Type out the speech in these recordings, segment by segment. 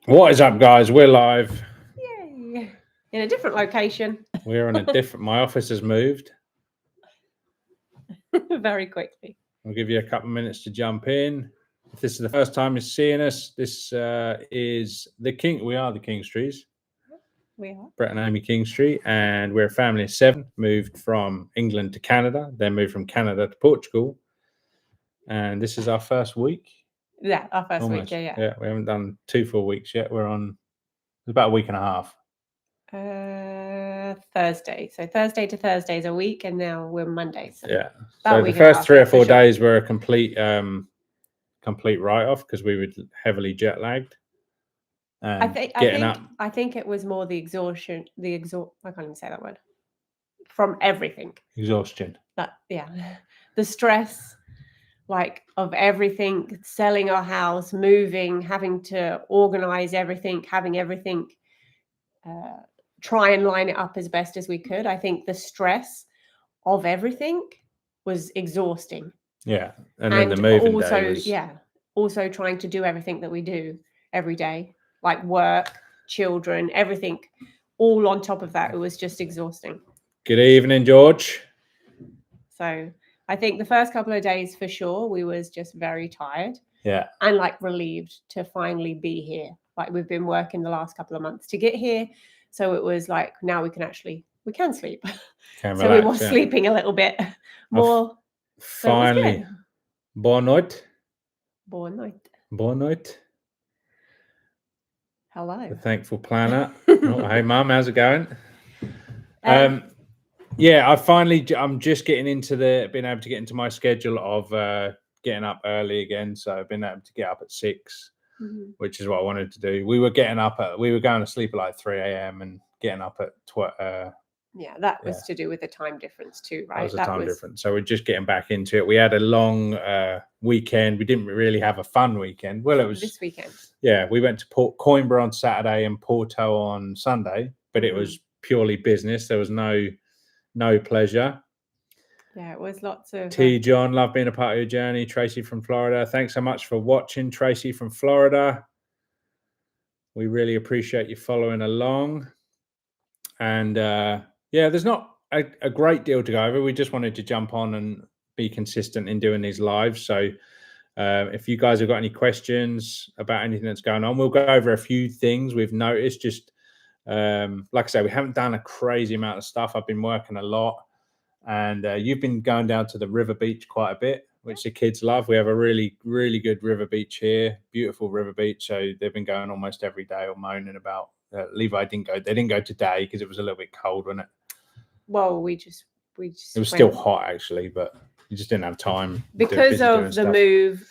What is up, guys? We're live. Yay! In a different location. We're on a different. My office has moved. Very quickly. I'll give you a couple of minutes to jump in. If this is the first time you're seeing us, this is the King. We are the Kingstrees. We are. Brett and Amy Kingstree, and we're a family of 7. Moved from England to Canada, then moved from Canada to Portugal, and this is our first week. Yeah, our first Almost. week. Yeah. Yeah, we haven't done 2 full weeks yet. We're on about a week and a half. Thursday. So Thursday to Thursday is a week, and now we're Monday. So yeah. So the first 3 or 4 days were a complete write-off because we were heavily jet lagged. I think it was more the exhaustion. I can't even say that word. From everything. Exhaustion. The stress, like of everything, selling our house, moving, having to organize everything, having everything. Try and line it up as best as we could. I think the stress of everything was exhausting. Yeah, and then the moving also, day was... also trying to do everything that we do every day, like work, children, everything, all on top of that. It was just exhausting. Good evening, George. So I think the first couple of days, for sure, we was just very tired. Yeah, and like relieved to finally be here. Like we've been working the last couple of months to get here. So it was like, now we can sleep. So we were sleeping a little bit more. Finally. Bon night. Bon night. Bon night. Hello. The thankful planet. Hey, Mum, how's it going? Yeah, I'm just getting into being able to get into my schedule of getting up early again. So I've been able to get up at 6. Which is what I wanted to do. We were going to sleep at like 3 a.m. and getting up at that was to do with the time difference too, right? That was a time difference. So we're just getting back into it. We had a long weekend. We didn't really have a fun weekend. Well, it was this weekend. Yeah, we went to Coimbra on Saturday and Porto on Sunday, but it was purely business. There was no pleasure. Yeah, it was lots of... John, love being a part of your journey. Tracy from Florida. Thanks so much for watching, Tracy from Florida. We really appreciate you following along. And there's not a great deal to go over. We just wanted to jump on and be consistent in doing these lives. So if you guys have got any questions about anything that's going on, we'll go over a few things we've noticed. Just like I say, we haven't done a crazy amount of stuff. I've been working a lot. And you've been going down to the river beach quite a bit, which the kids love. We have a really, really good river beach here, beautiful river beach. So they've been going almost every day or moaning about. Levi didn't go. They didn't go today because it was a little bit cold, wasn't it? Well, we just. It was still hot actually, but you just didn't have time because of the move.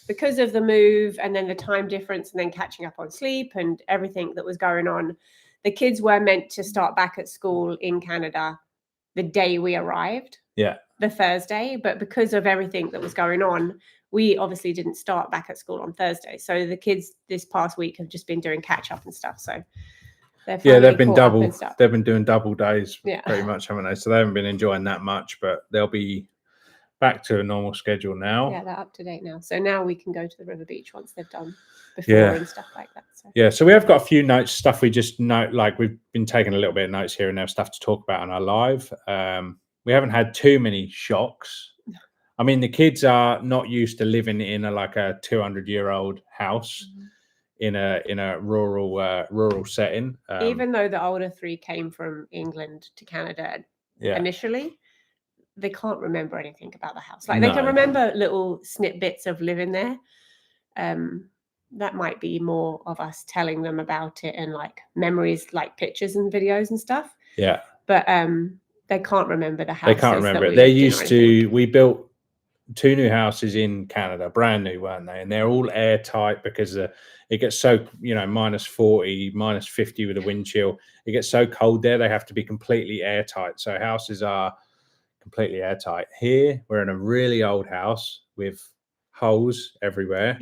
Because of the move, and then the time difference, and then catching up on sleep and everything that was going on. The kids were meant to start back at school in Canada the day we arrived, the Thursday, but because of everything that was going on, we obviously didn't start back at school on Thursday. So the kids this past week have just been doing catch up and stuff. So they've been doing double days pretty much, haven't they? So they haven't been enjoying that much, but they'll be back to a normal schedule now. Yeah, they're up to date now. So now we can go to the river beach once they've done before and stuff like that. So we have got a few notes, stuff we just note, like we've been taking a little bit of notes here and there, stuff to talk about on our live. We haven't had too many shocks. I mean, the kids are not used to living in a 200-year-old house in a rural setting. Even though the older 3 came from England to Canada initially, they can't remember anything about the house. They can remember little snippets of living there. That might be more of us telling them about it and memories, like pictures and videos and stuff. Yeah. But they can't remember the house. They can't remember it. They're used to, we built 2 new houses in Canada, brand new, weren't they? And they're all airtight because it gets so, minus 40, minus 50 with a wind chill. It gets so cold there, they have to be completely airtight. So houses are completely airtight. Here, we're in a really old house with holes everywhere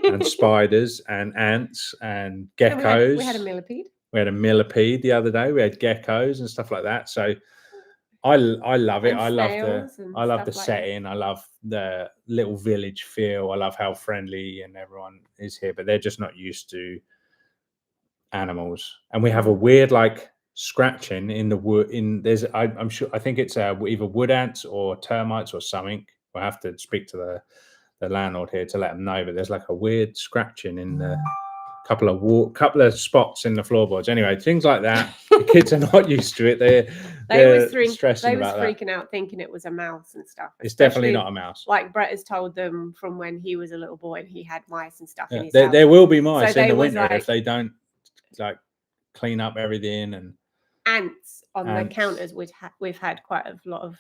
and spiders and ants and geckos. We had a millipede. We had a millipede the other day. We had geckos and stuff like that. So I love it. I love the setting. I love the little village feel. I love how friendly and everyone is here, but they're just not used to animals, and we have a weird like scratching in the wood. I'm sure, I think it's either wood ants or termites or something. We'll have to speak to the landlord here to let them know. But there's like a weird scratching in the couple of spots in the floorboards. Anyway, things like that. The kids are not used to it. They're stressing about that. Freaking out, thinking it was a mouse and stuff. It's definitely not a mouse. Like Brett has told them from when he was a little boy and he had mice and stuff in his house. There will be mice so in the winter if they don't like clean up everything. And ants on the counters. We've had quite a lot of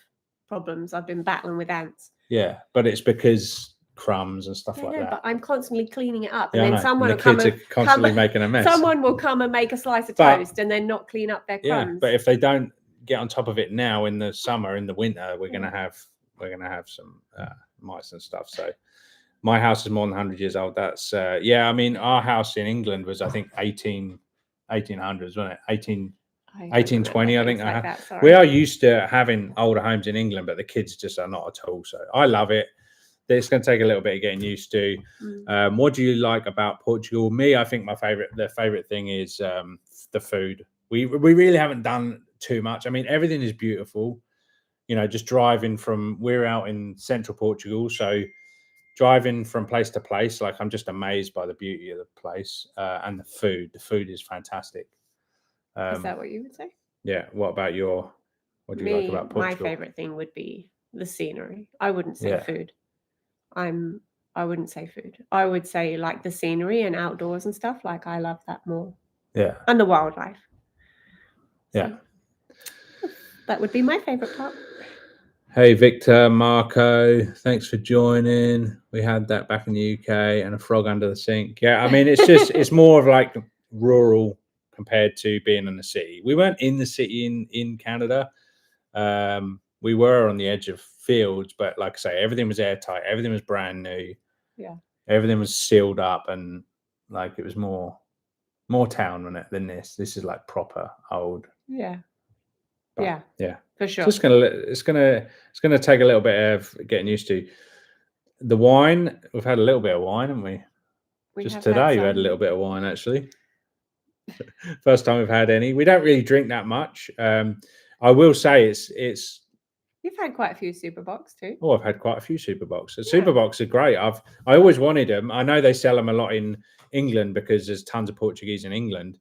problems. I've been battling with ants. Yeah, but it's because crumbs and stuff like that. But I'm constantly cleaning it up, and then someone will come and constantly making a mess. Someone will come and make a slice of toast and then not clean up their crumbs. Yeah, but if they don't get on top of it now in the summer, in the winter, we're gonna have some mice and stuff. So my house is more than 100 years old. That's I mean, our house in England was, I think, 1800s, wasn't it? 1820, I think. We are used to having older homes in England, but the kids just are not at all. So I love it. It's going to take a little bit of getting used to. What do you like about Portugal? Me, I think the favorite thing is the food. We really haven't done too much. I mean, everything is beautiful. You know, just we're out in central Portugal, so driving from place to place, like I'm just amazed by the beauty of the place and the food. The food is fantastic. Is that what you would say? Yeah. What do you like about Portugal? My favorite thing would be the scenery. I wouldn't say food. I wouldn't say food. I would say like the scenery and outdoors and stuff. Like I love that more. Yeah. And the wildlife. So, that would be my favorite part. Hey Victor, Marco, thanks for joining. We had that back in the UK and a frog under the sink. Yeah, I mean it's more of like rural compared to being in the city. We weren't in the city in Canada. We were on the edge of fields, but like I say, everything was airtight. Everything was brand new. Yeah. Everything was sealed up, and like it was more town than this. This is like proper old. Yeah. But, yeah. For sure. It's gonna take a little bit of getting used to. The wine, we've had a little bit of wine, haven't we? Just today we had a little bit of wine actually. First time we've had any. We don't really drink that much. I will say it's. You've had quite a few super box too. Oh, I've had quite a few super boxes. Super box are great. I always wanted them. I know they sell them a lot in England because there's tons of Portuguese in England.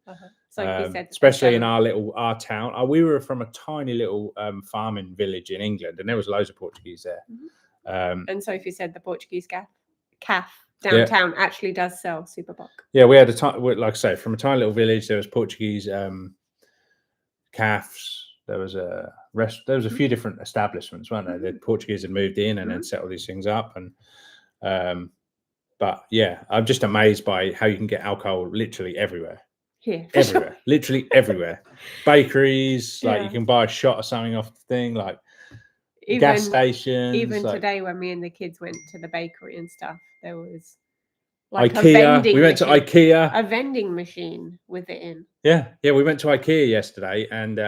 So you said, especially in our town. We were from a tiny little farming village in England, and there was loads of Portuguese there. And Sophie said the Portuguese calf downtown actually does sell super box. Yeah, we had like I say, from a tiny little village, there was Portuguese calves. There was a few different establishments, weren't there? The Portuguese had moved in and then set all these things up, and but yeah, I'm just amazed by how you can get alcohol literally everywhere. Yeah, everywhere, literally everywhere. Bakeries, like you can buy a shot or something off the thing, like gas stations. Even like, today, when me and the kids went to the bakery and stuff, there was like IKEA. We went to IKEA. A vending machine with it in. Yeah, we went to IKEA yesterday, and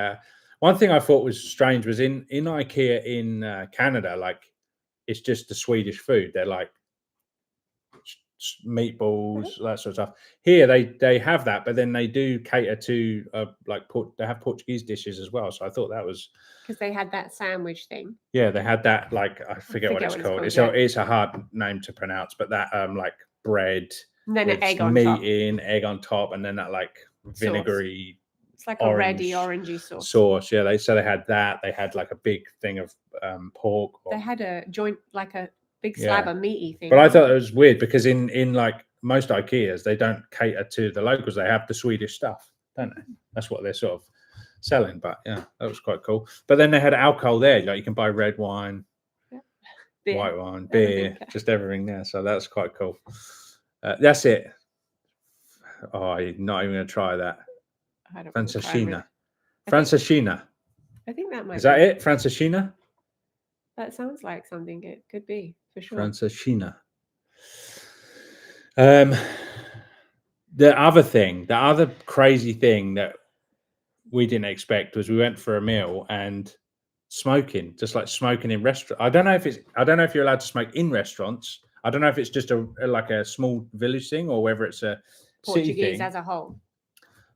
one thing I thought was strange was in IKEA in Canada, like it's just the Swedish food. They're like meatballs, that sort of stuff. Here they have that, but then they do cater to they have Portuguese dishes as well. So I thought that was because they had that sandwich thing. Yeah, they had that, like I forget what it's called. It's a hard name to pronounce, but that like bread, and then an egg on meat top. Egg on top, and then that like vinegary. It's like a reddy orangey sauce. Yeah, they had that. They had like a big thing of pork. They had a joint, like a big slab of meaty thing. But I thought it was weird because in like most IKEAs, they don't cater to the locals. They have the Swedish stuff, don't they? That's what they're sort of selling. But yeah, that was quite cool. But then they had alcohol there. Like you can buy red wine, white wine, beer, just everything there. So that's quite cool. That's it. Oh, I'm not even going to try that. Francesinha. I think that might. Is that it? Francesinha? That sounds like something it could be, for sure. Francesinha. The other crazy thing that we didn't expect was we went for a meal and smoking, just like smoking in restaurants. I don't know if you're allowed to smoke in restaurants. I don't know if it's just like a small village thing or whether it's a Portuguese city thing. As a whole.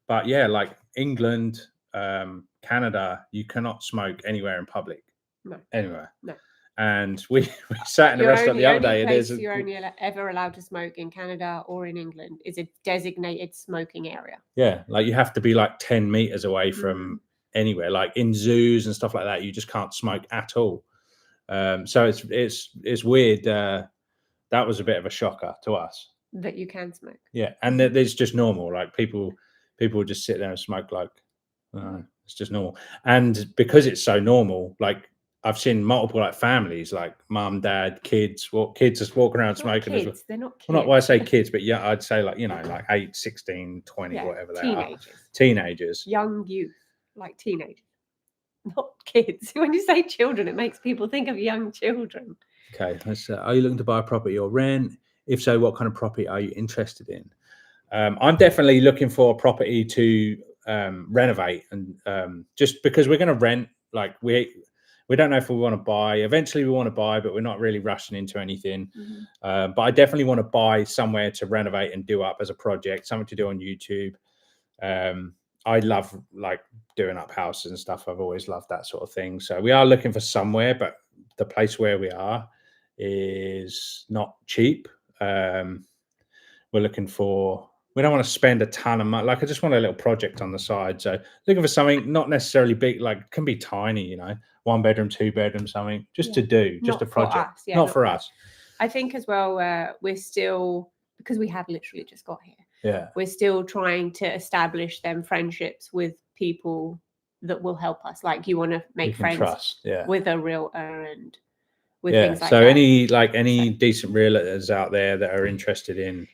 But yeah, like England, Canada, you cannot smoke anywhere in public. No. Anywhere. No. And we sat in a restaurant the other day. The only place you're only ever allowed to smoke in Canada or in England is a designated smoking area. Yeah, like you have to be like 10 meters away from anywhere. Like in zoos and stuff like that, you just can't smoke at all. So it's weird. That was a bit of a shocker to us. That you can smoke. Yeah, and it's just normal. Like people just sit there and smoke like it's just normal. And because it's so normal, like I've seen multiple like families, like mum, dad, kids just walking around smoking. Kids. As well. They're not kids. Well, not why I say kids, but yeah, I'd say like, like 8, 16, 20, whatever they are. Teenagers. Young youth, like teenagers. Not kids. When you say children, it makes people think of young children. Okay. Are you looking to buy a property or rent? If so, what kind of property are you interested in? I'm definitely looking for a property to renovate, and just because we're going to rent, like we don't know if we want to buy. Eventually we want to buy, but we're not really rushing into anything. But I definitely want to buy somewhere to renovate and do up as a project, something to do on YouTube. I love like doing up houses and stuff. I've always loved that sort of thing. So we are looking for somewhere, but the place where we are is not cheap. We're looking for, we don't want to spend a ton of money. Like I just want a little project on the side. So looking for something not necessarily big, like it can be tiny, 1 bedroom, 2 bedroom, something just to do, just a project. Not for us. I think as well, we're still, because we have literally just got here. Yeah. We're still trying to establish them friendships with people that will help us. Like you want to make friends with a realtor and with things like that. So any so decent realtors out there that are interested in,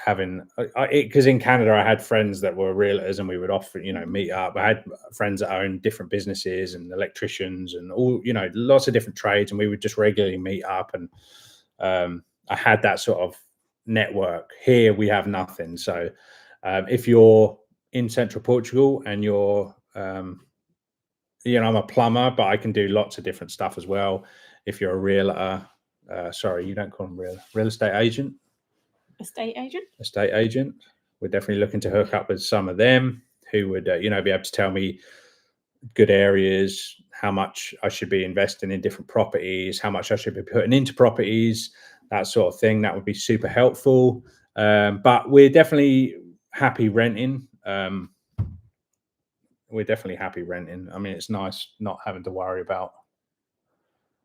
having, because in Canada I had friends that were realtors and we would often, meet up. I had friends that own different businesses and electricians and all, lots of different trades, and we would just regularly meet up. And I had that sort of network. Here we have nothing. So if you're in central Portugal and you're I'm a plumber, but I can do lots of different stuff as well. If you're a realtor, sorry, you don't call them real estate agent. Estate agent. We're definitely looking to hook up with some of them who would be able to tell me good areas, how much I should be investing in different properties, how much I should be putting into properties, that sort of thing. That would be super helpful. But we're definitely happy renting. I mean, it's nice not having to worry about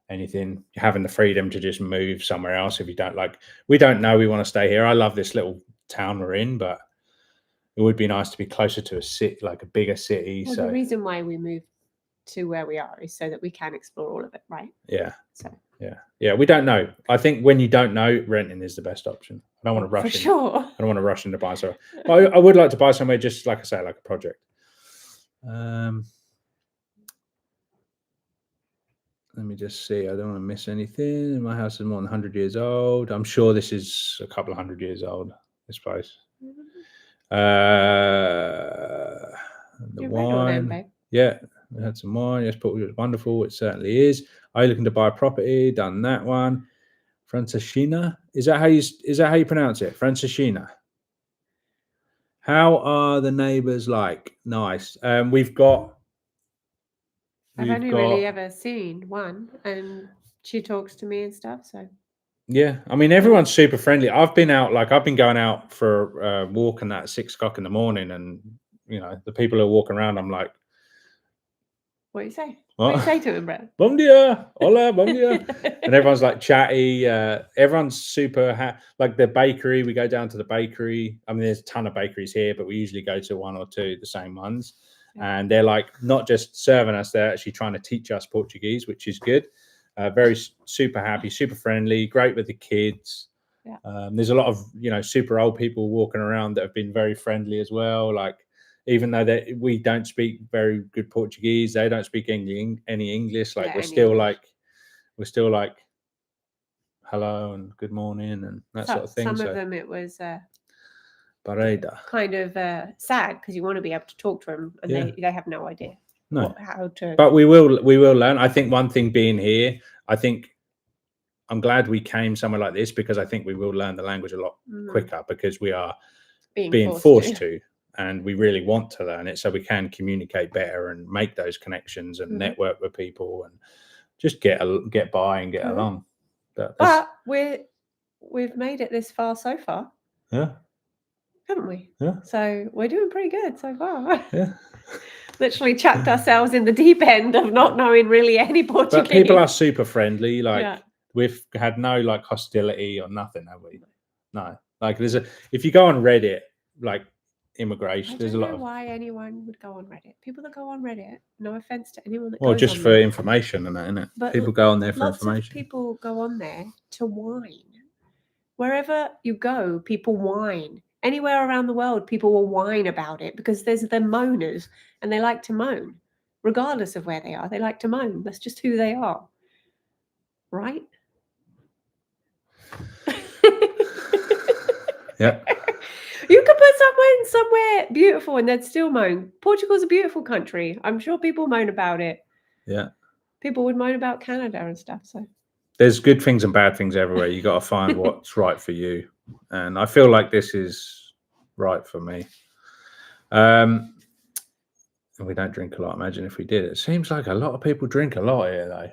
anything, having the freedom to just move somewhere else if you don't like. We don't know we want to stay here. I love this little town we're in, but it would be nice to be closer to a city, like a bigger city. Well, so the reason why we moved to where we are is so that we can explore all of it, right? Yeah. So we don't know. I think when you don't know, renting is the best option. I don't want to rush for sure. I don't want to rush into buying somewhere. But I would like to buy somewhere, just like I say, like a project. Let me just see. I don't want to miss anything. My house is more than 100 years old. I'm sure this is a couple of 100 years old, this place. The wine. Yeah, we had some wine. Yes, Portugal is wonderful. It certainly is. Are you looking to buy a property? Done that one. Francesinha. Is that how you pronounce it? Francesinha. How are the neighbours like? Nice. I've only really ever seen one, and she talks to me and stuff. So yeah, I mean, everyone's super friendly. I've been going out for a walk and that at 6 o'clock in the morning, and the people who are walking around, I'm like, what do you say? What do you say to him, Brad? Bom dia, hola, bom dia. And everyone's like chatty. Everyone's super like the bakery. We go down to the bakery. I mean, there's a ton of bakeries here, but we usually go to one or two, the same ones. And they're like not just serving us, they're actually trying to teach us Portuguese, which is good. Very super happy, super friendly, great with the kids. Yeah. There's a lot of super old people walking around that have been very friendly as well. Like even though we don't speak very good Portuguese, they don't speak any English. Like we're still like hello and good morning and that sort of thing. Some of them it was Pareda. Kind of sad because you want to be able to talk to them and they have no idea how to. But we will learn. I think one thing being here, I think I'm glad we came somewhere like this because I think we will learn the language a lot quicker because we are being forced to. And we really want to learn it so we can communicate better and make those connections and network with people and just get by and get along. But we've made it this far so far. Yeah. Haven't we? Yeah. So we're doing pretty good so far. Yeah. Literally chucked ourselves in the deep end of not knowing really any Portuguese. But people are super friendly. Like we've had no like hostility or nothing, have we? No. Like if you go on Reddit, like immigration, there's a lot of why anyone would go on Reddit. People that go on Reddit, no offense to anyone that well, goes just on for there, information and that, isn't it? But people go on there for lots information. Of people go on there to whine. Wherever you go, people whine. Anywhere around the world, people will whine about it because there's the moaners and they like to moan. Regardless of where they are, they like to moan. That's just who they are. Right? Yeah. You could put someone somewhere beautiful and they'd still moan. Portugal's a beautiful country. I'm sure people moan about it. Yeah. People would moan about Canada and stuff. So there's good things and bad things everywhere. You got to find what's right for you. And I feel like this is right for me. And we don't drink a lot. Imagine if we did. It seems like a lot of people drink a lot here, though.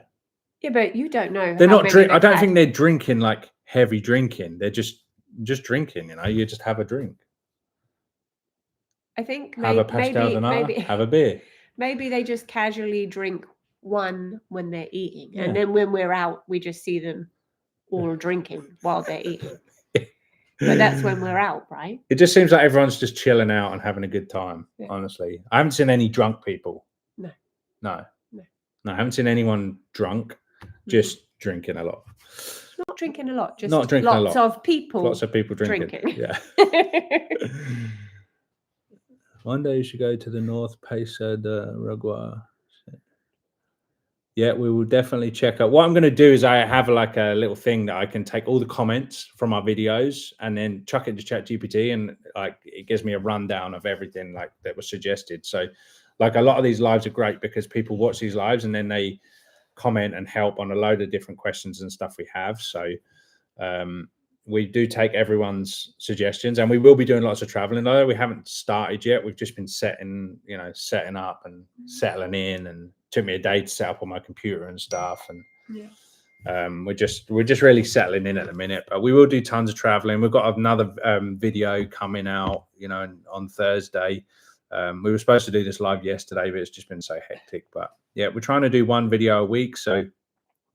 Yeah, but you don't know. They're not drink. I don't think they're drinking like heavy drinking. They're just drinking. You know, you just have a drink. I think have a pastel de nata, have a beer. Maybe they just casually drink one when they're eating, and then when we're out, we just see them all drinking while they're eating. But that's when we're out, right? It just seems like everyone's just chilling out and having a good time. Yeah. Honestly, I haven't seen any drunk people. No. I haven't seen anyone drunk. Just drinking a lot. Not drinking a lot. Just not drinking lots a lot. Of people. Lots of people drinking. Yeah. One day you should go to the North Paisa de Ragua. Yeah, we will definitely check out. What I'm going to do is I have like a little thing that I can take all the comments from our videos and then chuck it to ChatGPT, and like it gives me a rundown of everything like that was suggested. So like a lot of these lives are great because people watch these lives and then they comment and help on a load of different questions and stuff we have. So we do take everyone's suggestions, and we will be doing lots of traveling. Though we haven't started yet, we've just been setting up and settling in, and took me a day to set up on my computer and stuff. And we're just really settling in at the minute. But we will do tons of traveling. We've got another video coming out, on Thursday. We were supposed to do this live yesterday, but it's just been so hectic. But yeah, we're trying to do one video a week, so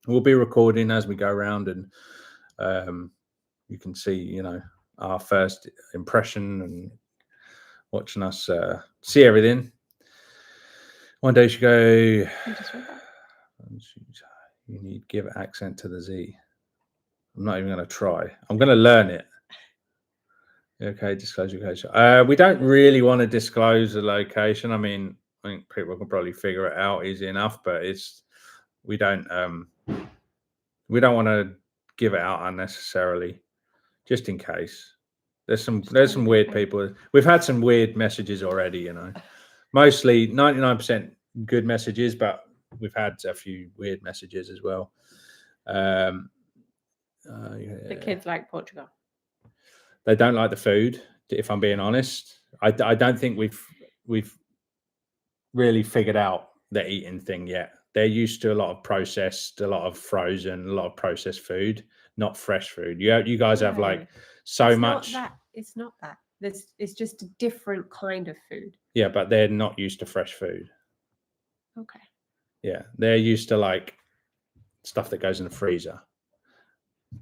we'll be recording as we go around, and you can see, our first impression and watching us see everything. One day you should go. You need give accent to the Z. I'm not even going to try. I'm going to learn it. Okay, disclose location. We don't really want to disclose the location. I think people can probably figure it out easy enough, but we don't want to give it out unnecessarily, just in case. There's some weird people. We've had some weird messages already, Mostly 99% good messages, but we've had a few weird messages as well. The kids like Portugal. They don't like the food, if I'm being honest. I don't think we've really figured out the eating thing yet. They're used to a lot of processed, a lot of frozen, a lot of processed food, not fresh food. You guys have like so much. It's not that. It's just a different kind of food. Yeah, but they're not used to fresh food. Okay. Yeah, they're used to like stuff that goes in the freezer,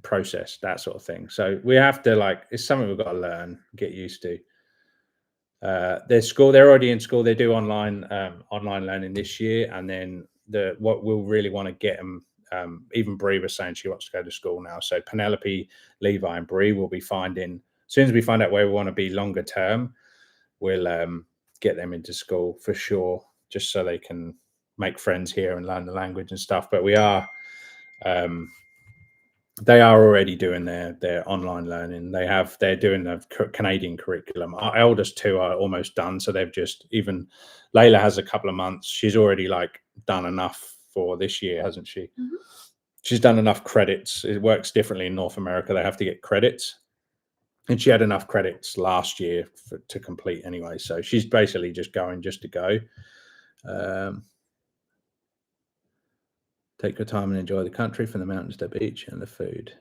processed, that sort of thing. So we have to it's something we've got to learn, get used to. They're already in school. They do online learning this year, and then what we'll really want to get them. Even Brie was saying she wants to go to school now. So Penelope, Levi, and Brie will be finding. As soon as we find out where we want to be longer term, we'll get them into school for sure, just so they can make friends here and learn the language and stuff. But we are, they are already doing their online learning. They're doing the Canadian curriculum. Our eldest two are almost done, so they've just even Layla has a couple of months. She's already done enough for this year, hasn't she? Mm-hmm. She's done enough credits. It works differently in North America. They have to get credits. And she had enough credits last year to complete anyway. So she's basically just going just to go. Take your time and enjoy the country, from the mountains to the beach and the food.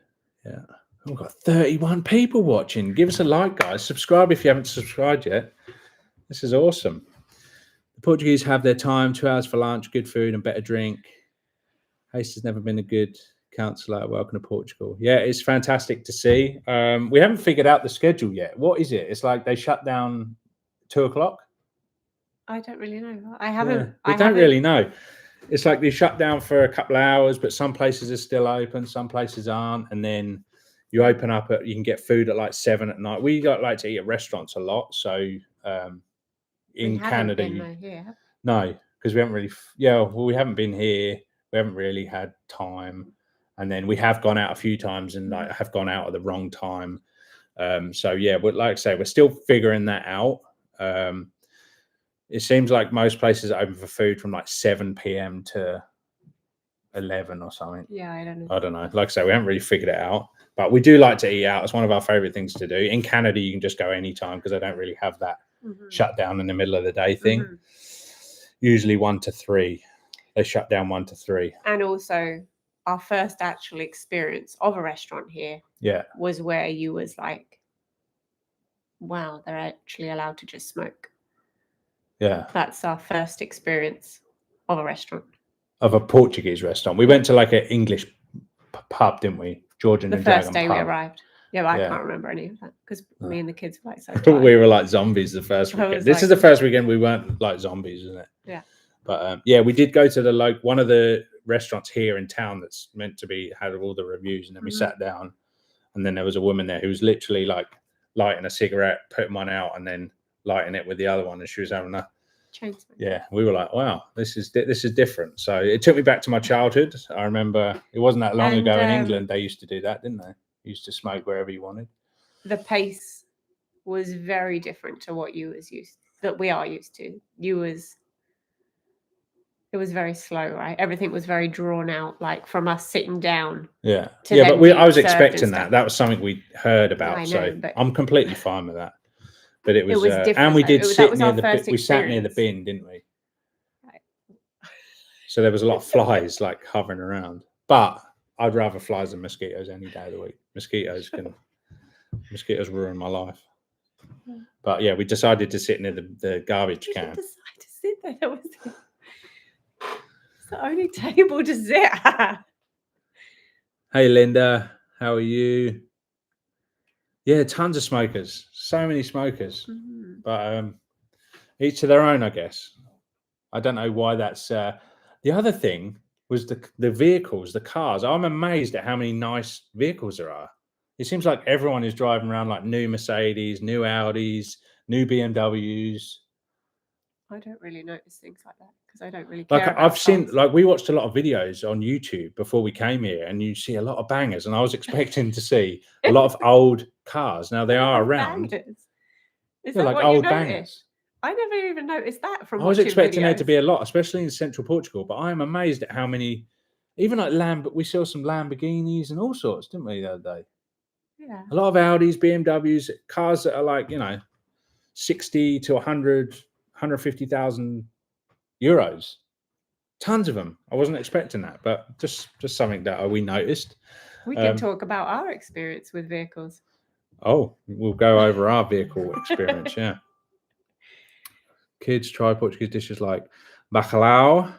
Yeah. We've got 31 people watching. Give us a like, guys. Subscribe if you haven't subscribed yet. This is awesome. The Portuguese have their time, 2 hours for lunch, good food and better drink. Haste has never been a good counsellor. Welcome to Portugal. Yeah, it's fantastic to see. We haven't figured out the schedule yet. What is it? It's like they shut down 2 o'clock? I don't really know. I haven't. Yeah, we don't really know. It's like they shut down for a couple of hours, but some places are still open, some places aren't. And then you open up, you can get food at like 7 at night. We like to eat at restaurants a lot. So in Canada, no, because we haven't really, we haven't been here. We haven't really had time. And then we have gone out a few times and like have gone out at the wrong time. So yeah, but like I say, we're still figuring that out. It seems like most places are open for food from like 7 p.m. to 11 or something. Yeah, I don't know. Like I say, we haven't really figured it out, but we do like to eat out. It's one of our favorite things to do. In Canada, you can just go anytime because they don't really have that shutdown in the middle of the day thing. Usually 1 to 3. They shut down 1 to 3. And also, our first actual experience of a restaurant here was where you was like, wow, they're actually allowed to just smoke. Yeah. That's our first experience of a restaurant. Of a Portuguese restaurant. We went to like an English pub, didn't we? Georgian and Dragon The first day pub. we arrived. Yeah, but I can't remember any of that because me and the kids were like so tired. We were like zombies the first weekend. This is the first weekend we weren't like zombies, isn't it? Yeah. But we did go to one of the restaurants here in town that's meant to be had all the reviews, and then we sat down, and then there was a woman there who was literally like lighting a cigarette, putting one out, and then lighting it with the other one, and she was having a we were like, wow, this is different. So it took me back to my childhood. I remember it wasn't that long ago in England they used to do that, didn't they? You used to smoke wherever you wanted. The pace was very different to what we are used to. It was very slow, right? Everything was very drawn out, like from us sitting down. Yeah. Yeah, but I was expecting that. That was something we heard about. So I'm completely fine with that. But it was different. And we did sit near we sat near the bin, didn't we? Right. So there was a lot of flies like hovering around. But I'd rather flies than mosquitoes any day of the week. Mosquitoes ruin my life. But yeah, we decided to sit near the garbage can. You decided to sit there. That was it's the only table to sit at. Hey Linda, how are you? Yeah, tons of smokers. So many smokers. But each to their own, I guess. I don't know why that's the other thing was the vehicles, the cars. I'm amazed at how many nice vehicles there are. It seems like everyone is driving around like new Mercedes, new Audis, new BMWs. I don't really notice things like that because I don't really care. Like I've seen, like we watched a lot of videos on YouTube before we came here, and you see a lot of bangers. And I was expecting to see a lot of old cars. Now they are around. Bangers. Is that like old bangers? I never even noticed that from. I was expecting there to be a lot, especially in central Portugal. But I am amazed at how many, even like we saw some Lamborghinis and all sorts, didn't we, the other day? Yeah. A lot of Audis, BMWs, cars that are like 60 to 100. 150,000 euros, tons of them. I wasn't expecting that, but just something that we noticed. We can talk about our experience with vehicles. Oh, we'll go over our vehicle experience. Yeah, kids try Portuguese dishes like bacalhau.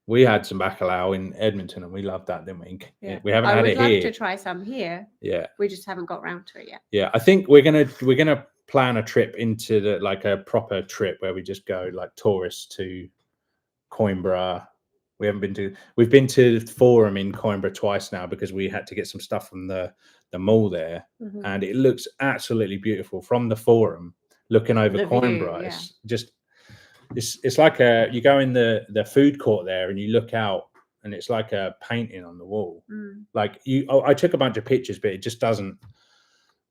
We had some bacalhau in Edmonton, and we loved that, didn't we? Yeah. We haven't had it here. I would love to try some here. Yeah, we just haven't got round to it yet. Yeah, I think we're gonna plan a trip into a proper trip where we just go like tourists to Coimbra. We've been to the Forum in Coimbra twice now because we had to get some stuff from the mall there, and it looks absolutely beautiful from the Forum looking over Coimbra. View, it's like you go in the food court there and you look out and it's like a painting on the wall. Like I took a bunch of pictures, but it just doesn't.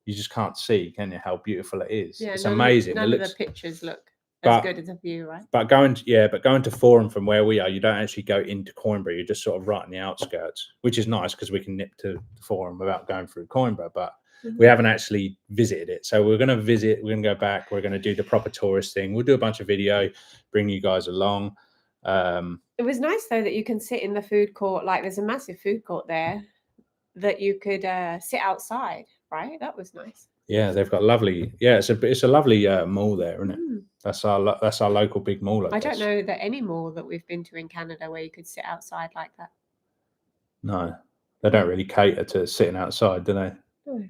You just can't see, can you, how beautiful it is? Yeah, it's amazing. None of the pictures look as good as a view, right? But going to Forum from where we are, you don't actually go into Coimbra. You're just sort of right on the outskirts, which is nice because we can nip to the Forum without going through Coimbra. But We haven't actually visited it. So we're going to visit, we're going to go back, we're going to do the proper tourist thing. We'll do a bunch of video, bring you guys along. It was nice though that you can sit in the food court. Like there's a massive food court there that you could sit outside, right? That was nice. Yeah, they've got lovely. Yeah, it's a lovely mall there, isn't it? That's our local big mall. I don't know that any mall that we've been to in Canada where you could sit outside like that. No, they don't really cater to sitting outside, do they? No.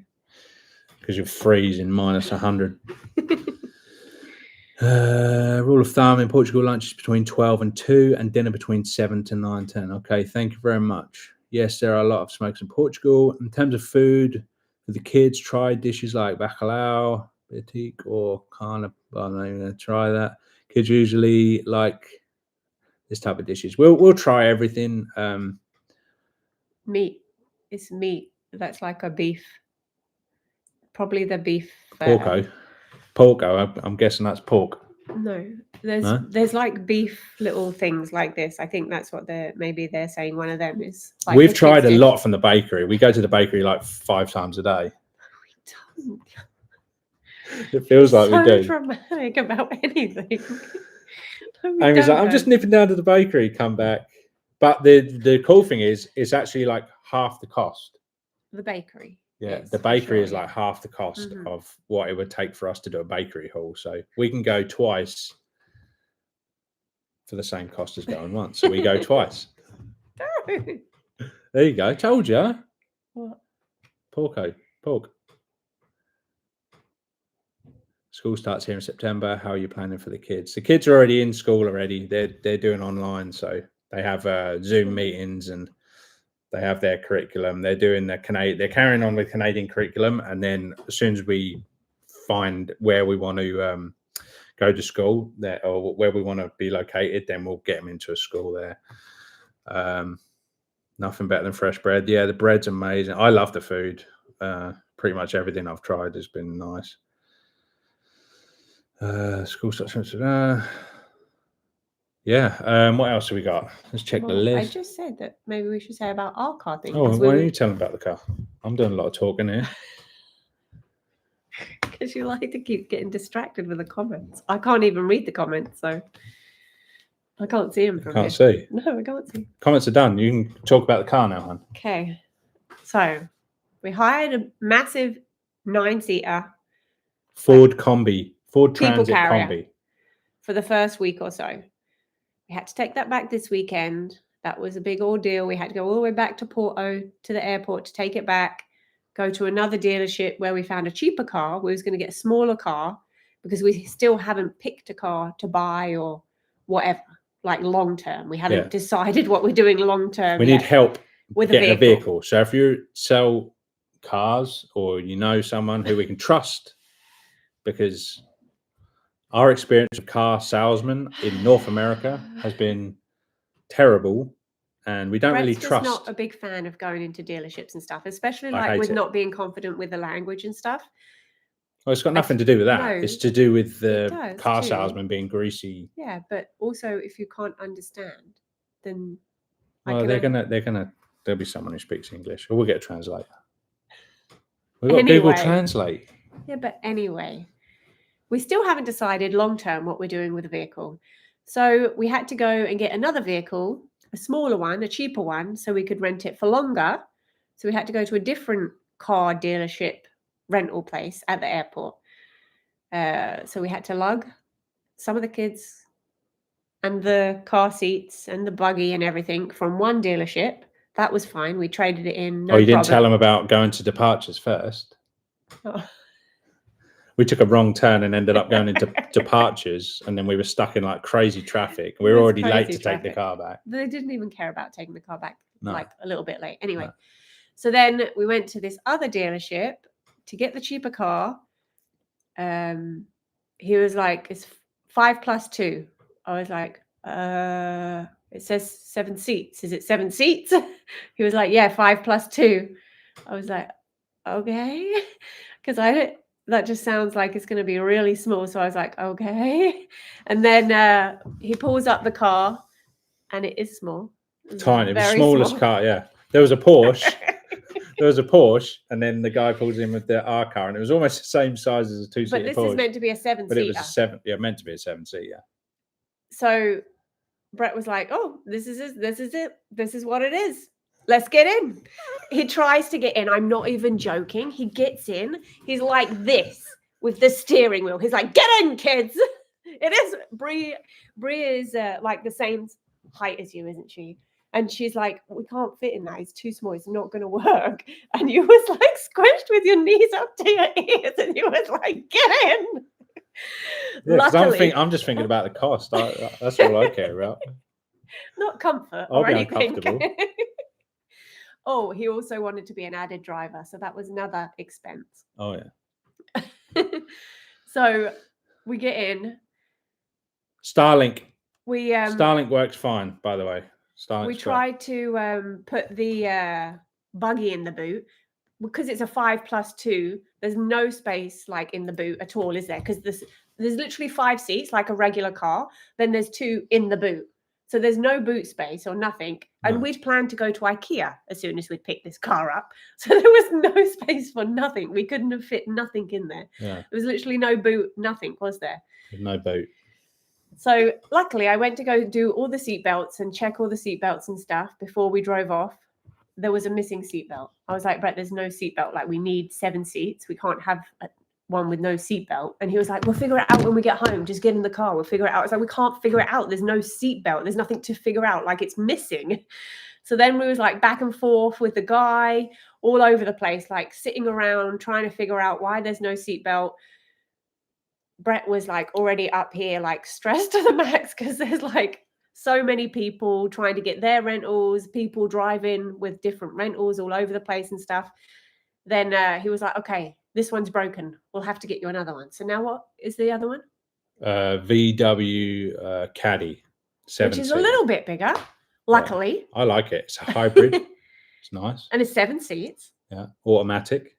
Because you'll freeze in minus 100. Rule of thumb in Portugal: lunch is between 12 and 2, and dinner between 7 to 9, 10. Okay, thank you very much. Yes, there are a lot of smokes in Portugal. In terms of food, for the kids, try dishes like bacalhau, batik, or carne. I'm not even going to try that. Kids usually like this type of dishes. We'll try everything. Meat. It's meat. That's like a beef. Probably the beef. Porco. I'm guessing that's pork. No, there's like beef little things like this. I think that's what they're saying. One of them is. Like We've tried a lot from the bakery. We go to the bakery like 5 times a day. We don't. It feels like so we do. Dramatic about anything. Amy's like, I'm just nipping down to the bakery. Come back. But the cool thing is, it's actually like half the cost. The bakery. Yeah, yes, the bakery is like half the cost of what it would take for us to do a bakery haul. So we can go twice for the same cost as going once. So we go twice. There you go. Told you. What? Pork. School starts here in September. How are you planning for the kids? The kids are already in school already. They're doing online, so they have Zoom meetings and they have their curriculum. They're doing they're carrying on with Canadian curriculum, and then as soon as we find where we want to go to school there, or where we want to be located, then we'll get them into a school there. Nothing better than fresh bread. Yeah, the bread's amazing. I love the food. Pretty much everything I've tried has been nice. School starts. Yeah. What else have we got? Let's check the list. I just said that maybe we should say about our car thing. Oh, why don't you tell them about the car? I'm doing a lot of talking here. Because you like to keep getting distracted with the comments. I can't even read the comments, so I can't see them from here. Can't see? No, I can't see. Comments are done. You can talk about the car now, hon. Okay. So we hired a massive 9-seater Ford Combi. Ford Transit carrier Combi. For the first week or so. We had to take that back this weekend. That was a big ordeal. We had to go all the way back to Porto, to the airport to take it back, go to another dealership where we found a cheaper car. We was going to get a smaller car because we still haven't picked a car to buy or whatever, like long term. We haven't decided what we're doing long term. We need help with getting a vehicle. So if you sell cars or you know someone who we can trust, because our experience with car salesmen in North America has been terrible, and we don't really trust. I'm not a big fan of going into dealerships and stuff, especially like with not being confident with the language and stuff. Well, it's got nothing to do with that. No, it's to do with the car salesman being greasy. Yeah, but also if you can't understand, then well, there'll be someone who speaks English, or we'll get a translator. We've got Google Translate. Yeah, but anyway. We still haven't decided long-term what we're doing with the vehicle. So we had to go and get another vehicle, a smaller one, a cheaper one, so we could rent it for longer. So we had to go to a different car dealership rental place at the airport. So we had to lug some of the kids and the car seats and the buggy and everything from one dealership. That was fine. We traded it in. No, you didn't tell them about going to departures first? Oh. We took a wrong turn and ended up going into departures, and then we were stuck in like crazy traffic. We were already late to take the car back. They didn't even care about taking the car back, like a little bit late. Anyway, so then we went to this other dealership to get the cheaper car. He was like, it's 5 + 2. I was like, it says 7 seats. Is it 7 seats? He was like, yeah, 5 + 2. I was like, okay. Because that just sounds like it's going to be really small. So I was like, okay. And then he pulls up the car, and it is small. Tiny. The smallest car, yeah. There was a Porsche. there was a Porsche, and then the guy pulls in with our car, and it was almost the same size as a 2-seater But this Porsche. is meant to be a 7-seater. But it was a 7. Yeah, meant to be a 7-seater. So Brett was like, "Oh, this is it. This is what it is. Let's get in." He tries to get in. I'm not even joking. He gets in. He's like this with the steering wheel. He's like, "Get in, kids." It is Brie is like the same height as you, isn't she? And she's like, "We can't fit in that. It's too small. It's not going to work." And you was like squished with your knees up to your ears, and you was like, "Get in." Yeah, Luckily, I'm just thinking about the cost. That's all I care about. Not comfort I'll or be anything. uncomfortable. Oh, he also wanted to be an added driver, so that was another expense. Oh yeah. So we get in. Starlink. We Starlink works fine, by the way. Starlink's we tried to put the buggy in the boot because it's a 5+2. There's no space like in the boot at all, is there? Because there's literally 5 seats like a regular car. Then there's 2 in the boot. So there's no boot space or nothing. And we'd planned to go to IKEA as soon as we'd picked this car up. So there was no space for nothing. We couldn't have fit nothing in there. Yeah. There was literally no boot, nothing, was there? No boot. So luckily I went to go do all the seat belts and check all the seat belts and stuff before we drove off. There was a missing seat belt. I was like, "Brett, there's no seat belt. Like, we need 7 seats. We can't have one with no seatbelt." And he was like, "We'll figure it out when we get home. Just get in the car. We'll figure it out." I was like, "We can't figure it out. There's no seatbelt. There's nothing to figure out. Like, it's missing." So then we was like back and forth with the guy all over the place, like sitting around trying to figure out why there's no seatbelt. Brett was like already up here, like stressed to the max because there's like so many people trying to get their rentals, people driving with different rentals all over the place and stuff. Then he was like, "Okay, this one's broken. We'll have to get you another one." So now what is the other one? VW Caddy, 7-seater. Which is a little bit bigger, luckily. Yeah, I like it. It's a hybrid. It's nice. And it's 7 seats. Yeah. Automatic.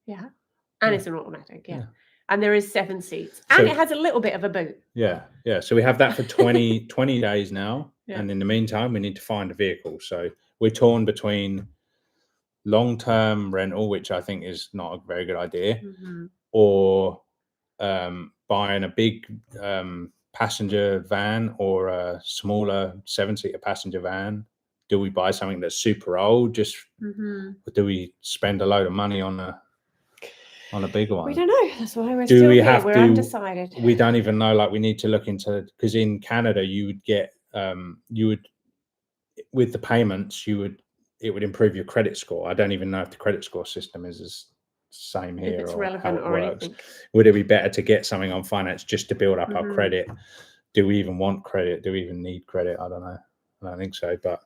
Yeah. And it's an automatic. Yeah. And there is 7 seats. And So- it has a little bit of a boot. Yeah. Yeah. So we have that for 20 days now. Yeah. And in the meantime, we need to find a vehicle. So we're torn between long-term rental, which I think is not a very good idea, Mhm. or buying a big passenger van or a smaller 7-seater passenger van. Do we buy something that's super old? Just Mhm. or do we spend a load of money on a bigger one? We don't know. That's why we're Do still we here. have We're to- undecided. We don't even know. Like, we need to look into, because in Canada you would get with the payments it would improve your credit score. I don't even know if the credit score system is the same here, If it's or relevant how it or works. anything. Would it be better to get something on finance just to build up our Mhm. credit? Do we even want credit? Do we even need credit? I don't know. I don't think so, but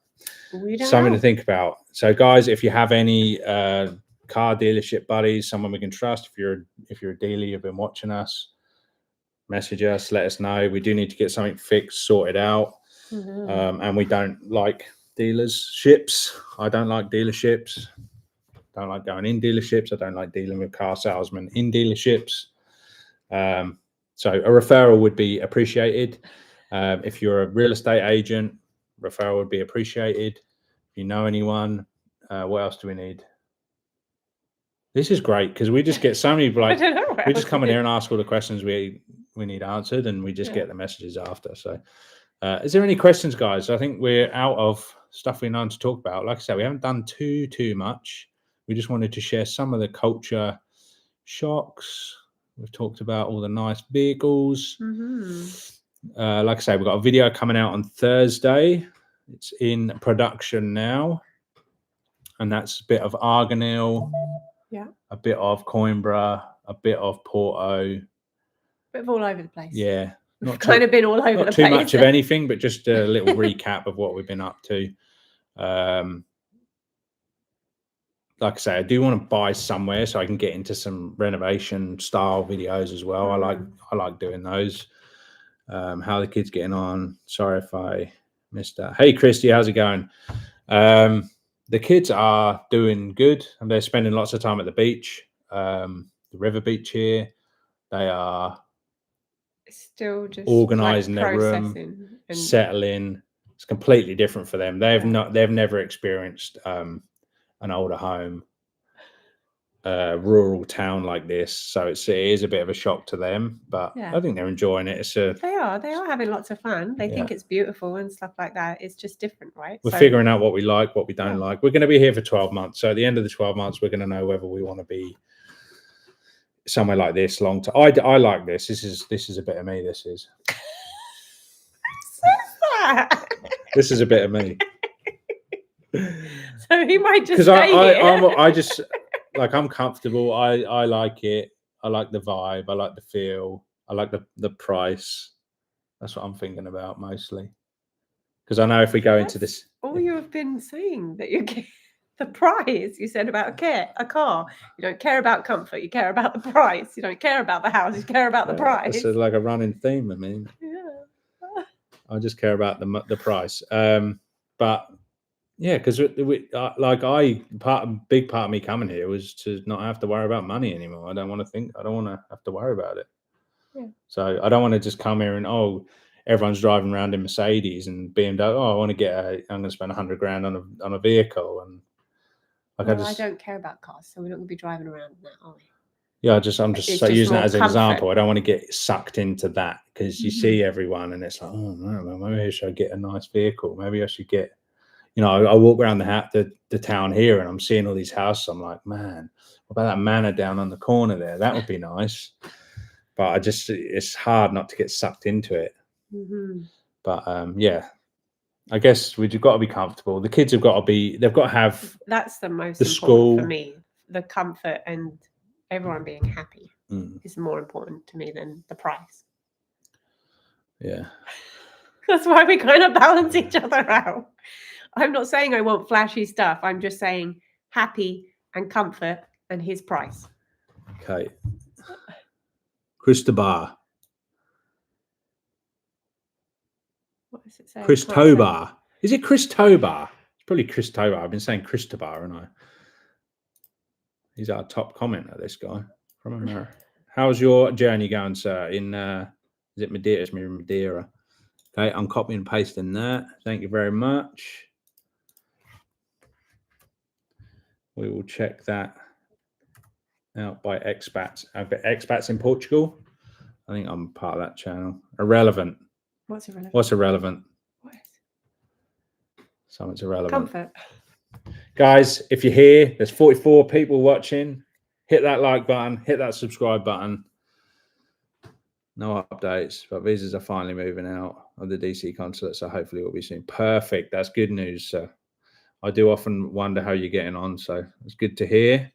We don't something know. to think about. So guys, if you have any car dealership buddies, someone we can trust, if you're a dealer, you've been watching us, message us, let us know. We do need to get something fixed, sorted out. Mhm. And we don't like dealerships. I don't like dealerships. Don't like going in dealerships. I don't like dealing with car salesmen in dealerships. So a referral would be appreciated. If you're a real estate agent, referral would be appreciated. If you know anyone, what else do we need? This is great because we just get so many, I like, don't know what we just else come in to here do. and ask all the questions we need answered, and we just Yeah. get the messages after. So is there any questions, guys? I think we're out of stuff we know to talk about. Like I said, we haven't done too much. We just wanted to share some of the culture shocks. We've talked about all the nice vehicles. Mhm. Like I say, we've got a video coming out on Thursday. It's in production now. And that's a bit of Arganil, Yeah. a bit of Coimbra, a bit of Porto. Bit of all over the place. Yeah. We've kind of been all over the Not place. too much of anything, but just a little recap of what we've been up to. Like I say, I do want to buy somewhere so I can get into some renovation style videos as well. I like doing those. How are the kids getting on? Sorry if I missed that. Hey, Christy, how's it going? The kids are doing good, and they're spending lots of time at the beach, the river beach here. They are still just organising like their room, processing and settling. It's completely different for them. They've never experienced an older home. rural town like this, so it is a bit of a shock to them, but Yeah. I think they're enjoying it. They are having lots of fun. They think it's beautiful and stuff like that. It's just different, right? We're figuring out what we like, what we don't like. We're going to be here for 12 months, so at the end of the 12 months we're going to know whether we want to be somewhere like this long term. I like this. This is a bit of me. This is this is a bit of me. So he might just because I just like, I'm comfortable. I like it. I like the vibe. I like the feel. I like the price. That's what I'm thinking about mostly. Because I know if we go into this, all you have been saying, that you get the price. You said about a car. You don't care about comfort. You care about the price. You don't care about the house. You care about the price. It's like a running theme. I mean, I just care about the price. But yeah, because big part of me coming here was to not have to worry about money anymore. I don't want to have to worry about it. Yeah. So I don't want to just come here and everyone's driving around in Mercedes and BMW. I want to I'm going to spend $100,000 on a vehicle, and like I don't care about cars, so we're not going to be driving around in that, are we? Yeah, I'm just using that as an example. I don't want to get sucked into that, because you see everyone and it's like, oh no, maybe I should get a nice vehicle. Maybe I should get, I walk around the town here and I'm seeing all these houses. I'm like, man, what about that manor down on the corner there? That would be nice. But it's hard not to get sucked into it. But yeah, I guess we've got to be comfortable. The kids they've got to have. That's the most important for me. The comfort and everyone being happy is more important to me than the price. Yeah. That's why we kind of balance each other out. I'm not saying I want flashy stuff. I'm just saying happy and comfort and his price. Okay. Christobar. What does it say? Christobar. Is it Christobar? It's probably Christobar. I've been saying Christobar, haven't I? He's our top commenter, this guy from America. How's your journey going, sir? In is it Madeira? It's Madeira. Okay, I'm copying and pasting that. Thank you very much. We will check that out by expats. I've got expats in Portugal. I think I'm part of that channel. Irrelevant. What's irrelevant? What's irrelevant? What is? Something's irrelevant. Comfort. Guys, if you're here, there's 44 people watching. Hit that like button. Hit that subscribe button. No updates, but visas are finally moving out of the DC consulate, so hopefully we'll be soon. Perfect. That's good news, sir. I do often wonder how you're getting on, so it's good to hear.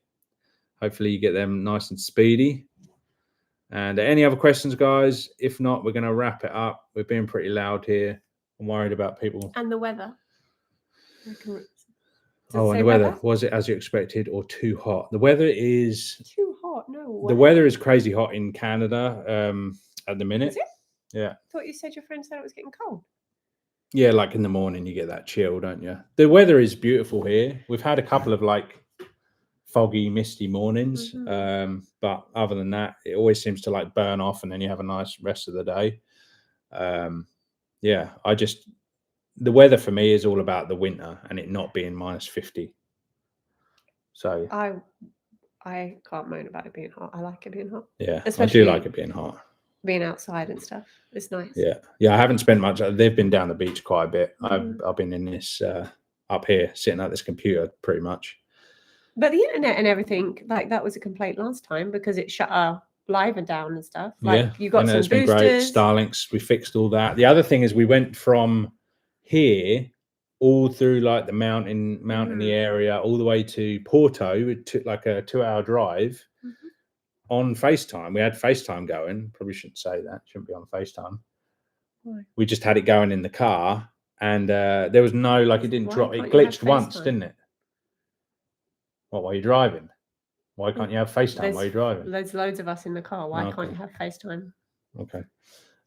Hopefully you get them nice and speedy. And any other questions, guys? If not, we're going to wrap it up. We're being pretty loud here. I'm worried about people. And the weather. And the weather. Was it as you expected or too hot? The weather is... Too hot? No. The weather is crazy hot in Canada at the minute. Is it? Yeah. I thought you said your friend said it was getting cold. Yeah, like in the morning you get that chill, don't you? The weather is beautiful here. We've had a couple of foggy, misty mornings. But other than that, it always seems to burn off and then you have a nice rest of the day. Yeah, the weather for me is all about the winter and it not being -50. So I can't moan about it being hot. I like it being hot. Yeah, especially I do like it being hot. Being outside and stuff. It's nice. Yeah. I haven't spent much. They've been down the beach quite a bit. I've been in this up here, sitting at this computer pretty much. But the internet and everything, that was a complaint last time because it shut our live down and stuff. You got some boosters. Been great. Starlinks, we fixed all that. The other thing is we went from here all through the mountainy area all the way to Porto. It took a 2-hour drive. On FaceTime. We had FaceTime going. Probably shouldn't say that. Shouldn't be on FaceTime. Why? We just had it going in the car and there was no, it didn't drop. It glitched once, didn't it? What, while you're driving? Why can't you have FaceTime while you're driving? There's loads of us in the car. Why can't you have FaceTime? Okay.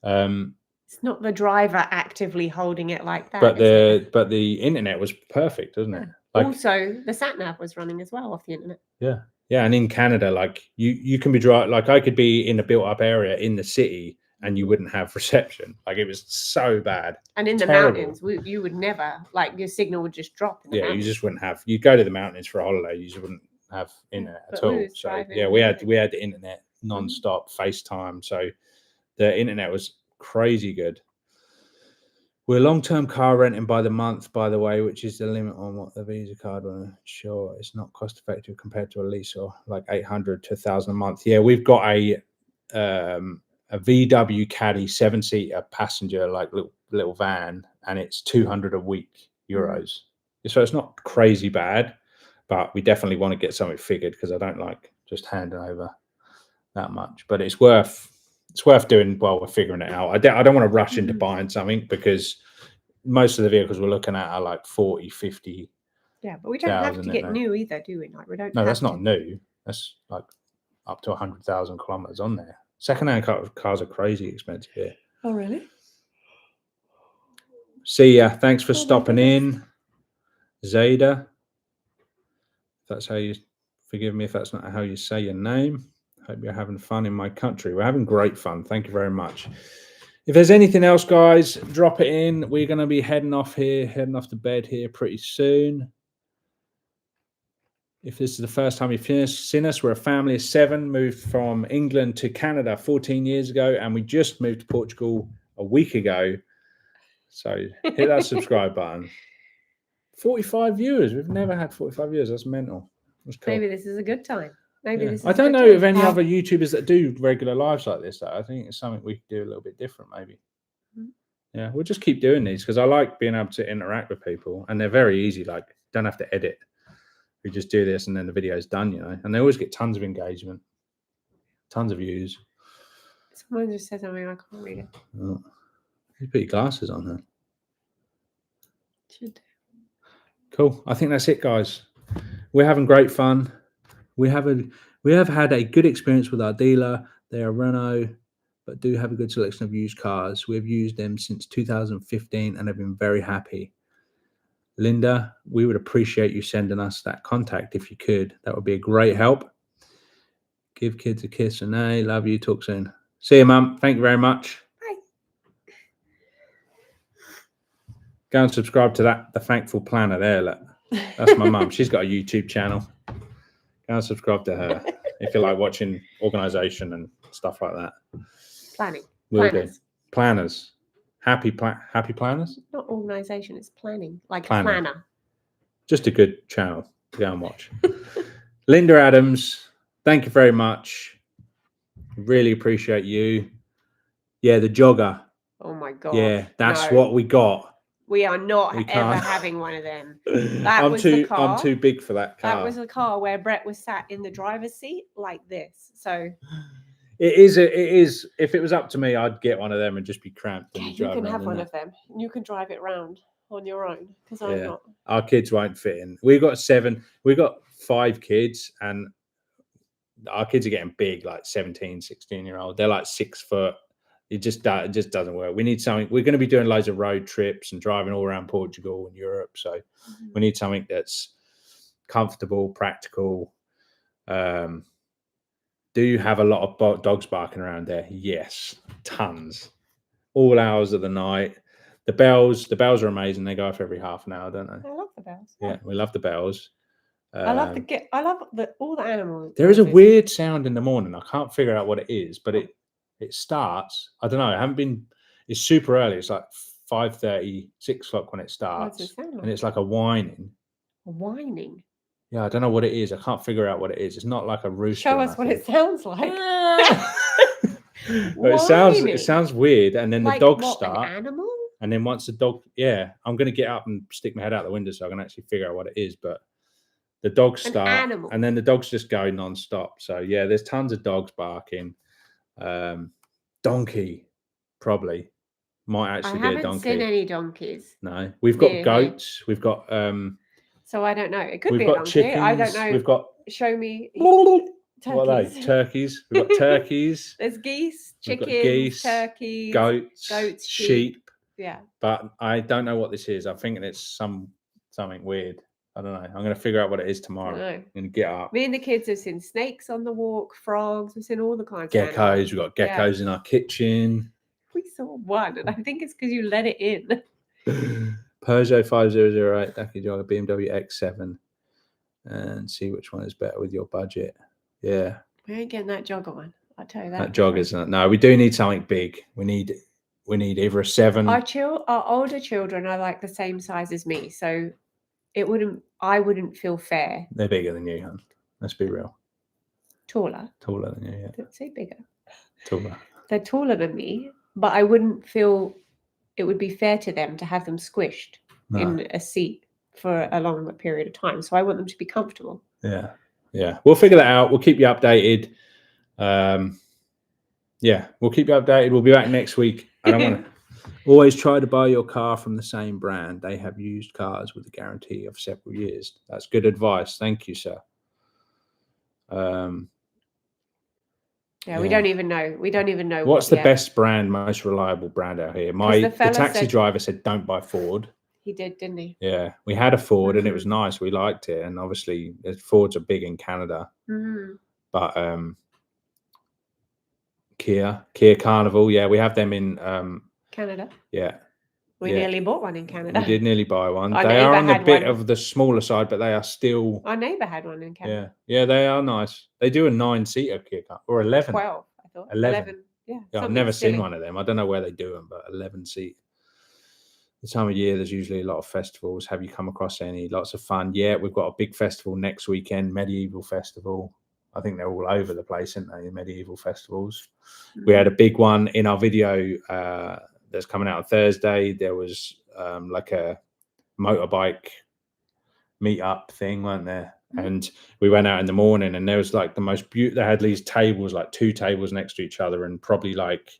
It's not the driver actively holding it like that. But the internet was perfect, wasn't it? Also, the sat nav was running as well off the internet. Yeah. Yeah, and in Canada, you can be driving. I could be in a built-up area in the city, and you wouldn't have reception. It was so bad. And in the mountains, you would never your signal would just drop. You just wouldn't have. You go to the mountains for a holiday, you just wouldn't have internet But at we all. was So driving yeah, and we had everything. the internet non-stop, FaceTime. So the internet was crazy good. We're long-term car renting by the month, by the way, which is the limit on what the Visa card will ensure. It's not cost-effective compared to a lease or like 800 to 1,000 a month. Yeah, we've got a VW Caddy 7-seater passenger, like little van, and it's 200 a week euros. So it's not crazy bad, but we definitely want to get something figured because I don't like just handing over that much. But it's worth doing while we're figuring it out. I don't want to rush into buying something because most of the vehicles we're looking at are like 40, 50. Yeah, but we don't have to get new either, do we? Like we don't. No, that's not new. That's like up to 100,000 kilometers on there. Second-hand cars are crazy expensive here. Oh, really? See ya. Thanks for stopping in, Zada. If that's how you, forgive me if that's not how you say your name. Hope you're having fun in my country. We're having great fun. Thank you very much. If there's anything else, guys, drop it in. We're going to be heading off to bed here pretty soon. If this is the first time you've seen us, we're a family of 7, moved from England to Canada 14 years ago, and we just moved to Portugal a week ago. So hit that subscribe button. 45 viewers. We've never had 45 viewers. That's mental. That's cool. Maybe this is a good time. Maybe this is I don't know of any other YouTubers that do regular lives like this, though. I think it's something we could do a little bit different, maybe. Yeah, we'll just keep doing these because I like being able to interact with people, and they're very easy. Like, don't have to edit. We just do this, and then the video's done, and they always get tons of engagement, tons of views. Someone just said something, I can't read it. Oh, you put your glasses on, huh? Should do. Cool. I think that's it, guys. We're having great fun. We have had a good experience with our dealer. They are Renault, but do have a good selection of used cars. We've used them since 2015 and have been very happy. Linda, we would appreciate you sending us that contact if you could. That would be a great help. Give kids a kiss and love you. Talk soon. See you, Mum. Thank you very much. Bye. Go and subscribe to the Thankful Planner there. Look. That's my mum. She's got a YouTube channel. Go and subscribe to her if you like watching organisation and stuff like that. Planning. Planners. Planners. Happy planners? Not organisation, it's planning. Like a planner. Just a good channel to go and watch. Linda Adams, thank you very much. Really appreciate you. Yeah, the jogger. Oh my God. Yeah, that's what we got. We are not ever having one of them. The car. I'm too big for that car. That was the car where Brett was sat in the driver's seat like this. So it is. If it was up to me, I'd get one of them and just be cramped. Yeah, you can have one of them. You can drive it round on your own because I'm not. Our kids won't fit in. We've got 5 kids, and our kids are getting big, like 17, 16-year-old. They're like 6 foot. It just doesn't work. We need something. We're going to be doing loads of road trips and driving all around Portugal and Europe. So we need something that's comfortable, practical. Do you have a lot of dogs barking around there? Yes, tons. All hours of the night. The bells are amazing. They go off every half an hour, don't they? I love the bells. Yeah, we love the bells. I love all the animals. There is a weird sound in the morning. I can't figure out what it is, but it starts. I don't know. It's super early. It's like 5:30, 6 o'clock when it starts. What does it sound like? And it's like a whining. A whining? Yeah, I don't know what it is. I can't figure out what it is. It's not like a rooster. Show us what it sounds like. It sounds weird. And then the dogs start. An animal? And then once the dog, I'm going to get up and stick my head out the window so I can actually figure out what it is. But the dogs start, and then the dogs just go non-stop. So yeah, there's tons of dogs barking. Donkey, probably might actually be a donkey. I haven't seen any donkeys. No, we've got goats. We've got So I don't know. It could be a donkey. Chickens. I don't know. We've got. Show me. Turkeys. What are they? Turkeys. We've got turkeys. There's geese, chickens, turkeys, goats, sheep. Yeah. But I don't know what this is. I'm thinking it's something weird. I don't know. I'm going to figure out what it is tomorrow and get up. Me and the kids have seen snakes on the walk, frogs. We've seen all the kinds of geckos. We've got geckos in our kitchen. We saw one, and I think it's because you let it in. Peugeot 5008, Dacia Jogger, BMW X7. and see which one is better with your budget. Yeah. We ain't getting that jogger one. I'll tell you that. That jogger's no. We do need something big. We need either a 7. Our older children are like the same size as me, so I wouldn't feel fair. They're bigger than you, hon. Let's be real. Taller than you. Yeah. Don't say bigger. Taller. They're taller than me, but I wouldn't feel it would be fair to them to have them squished in a seat for a long period of time. So I want them to be comfortable. Yeah. We'll figure that out. We'll keep you updated. We'll keep you updated. We'll be back next week. I don't want to always try to buy your car from the same brand. They have used cars with a guarantee of several years. That's good advice. Thank you, sir. We don't even know. We don't even know what's the best brand, most reliable brand out here. The taxi driver said don't buy Ford. He did, didn't he? Yeah, we had a Ford and it was nice. We liked it, and obviously Fords are big in Canada. But Kia Carnival, we have them in Canada. Yeah. We nearly bought one in Canada. We did nearly buy one. They are on the bit of the smaller side, but they are still. Our neighbour had one in Canada. Yeah, they are nice. They do a 9-seater Kia or 11. 12, I thought. 11. Yeah. I've never seen one of them. I don't know where they do them, but 11 seat. The time of year, there's usually a lot of festivals. Have you come across any? Lots of fun. Yeah, we've got a big festival next weekend, Medieval Festival. I think they're all over the place, aren't they, medieval festivals? We had a big one in our video that's coming out on Thursday. There was like a motorbike meetup thing, weren't there? And we went out in the morning and there was like the most beautiful, they had these tables, like 2 tables next to each other and probably like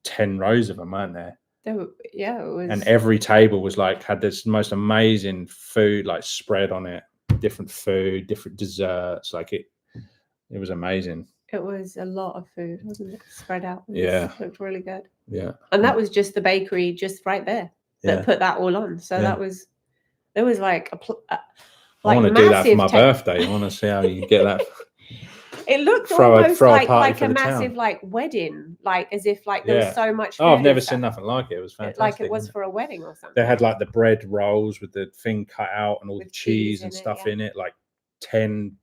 10 rows of them, weren't there? It was. And every table was like, had this most amazing food, like spread on it, different food, different desserts. Like it was amazing. It was a lot of food, wasn't it? Spread out. It looked really good. Yeah. And that was just the bakery just right there that put that all on. So there was like I want to do that for my birthday. I want to see how you get that. It looked almost like a massive like wedding, like as if like there was so much food. I've never seen nothing like it. It was fantastic. Like it was for a wedding or something. They had like the bread rolls with the thing cut out and all the cheese and stuff in it, like 10,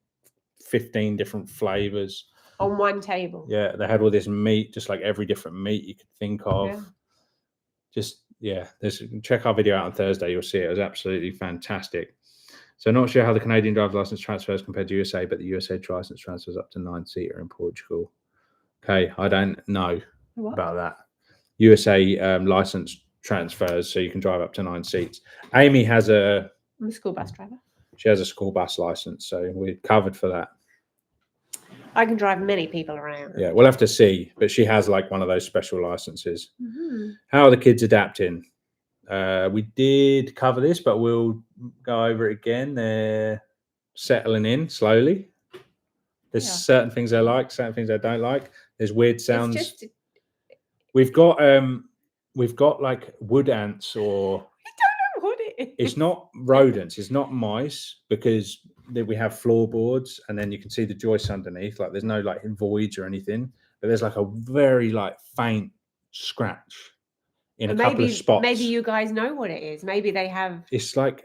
15 different flavors. On one table. Yeah, they had all this meat, just like every different meat you could think of. Check our video out on Thursday. You'll see it. It was absolutely fantastic. So not sure how the Canadian driver's license transfers compared to USA, but the USA license transfers up to 9-seater in Portugal. Okay, I don't know about that. USA license transfers, so you can drive up to 9 seats. Amy has I'm a school bus driver. She has a school bus license, so we're covered for that. I can drive many people around. Yeah, we'll have to see, but she has like one of those special licenses. How are the kids adapting? We did cover this, but we'll go over it again. They're settling in slowly. There's certain things they like, certain things they don't like. There's weird sounds. We've got like wood ants, or I don't know what it is. It's not rodents. It's not mice, because we have floorboards, and then you can see the joists underneath. Like there's no like voids or anything, but there's like a very like faint scratch in a couple of spots. Maybe you guys know what it is. Maybe they have. It's like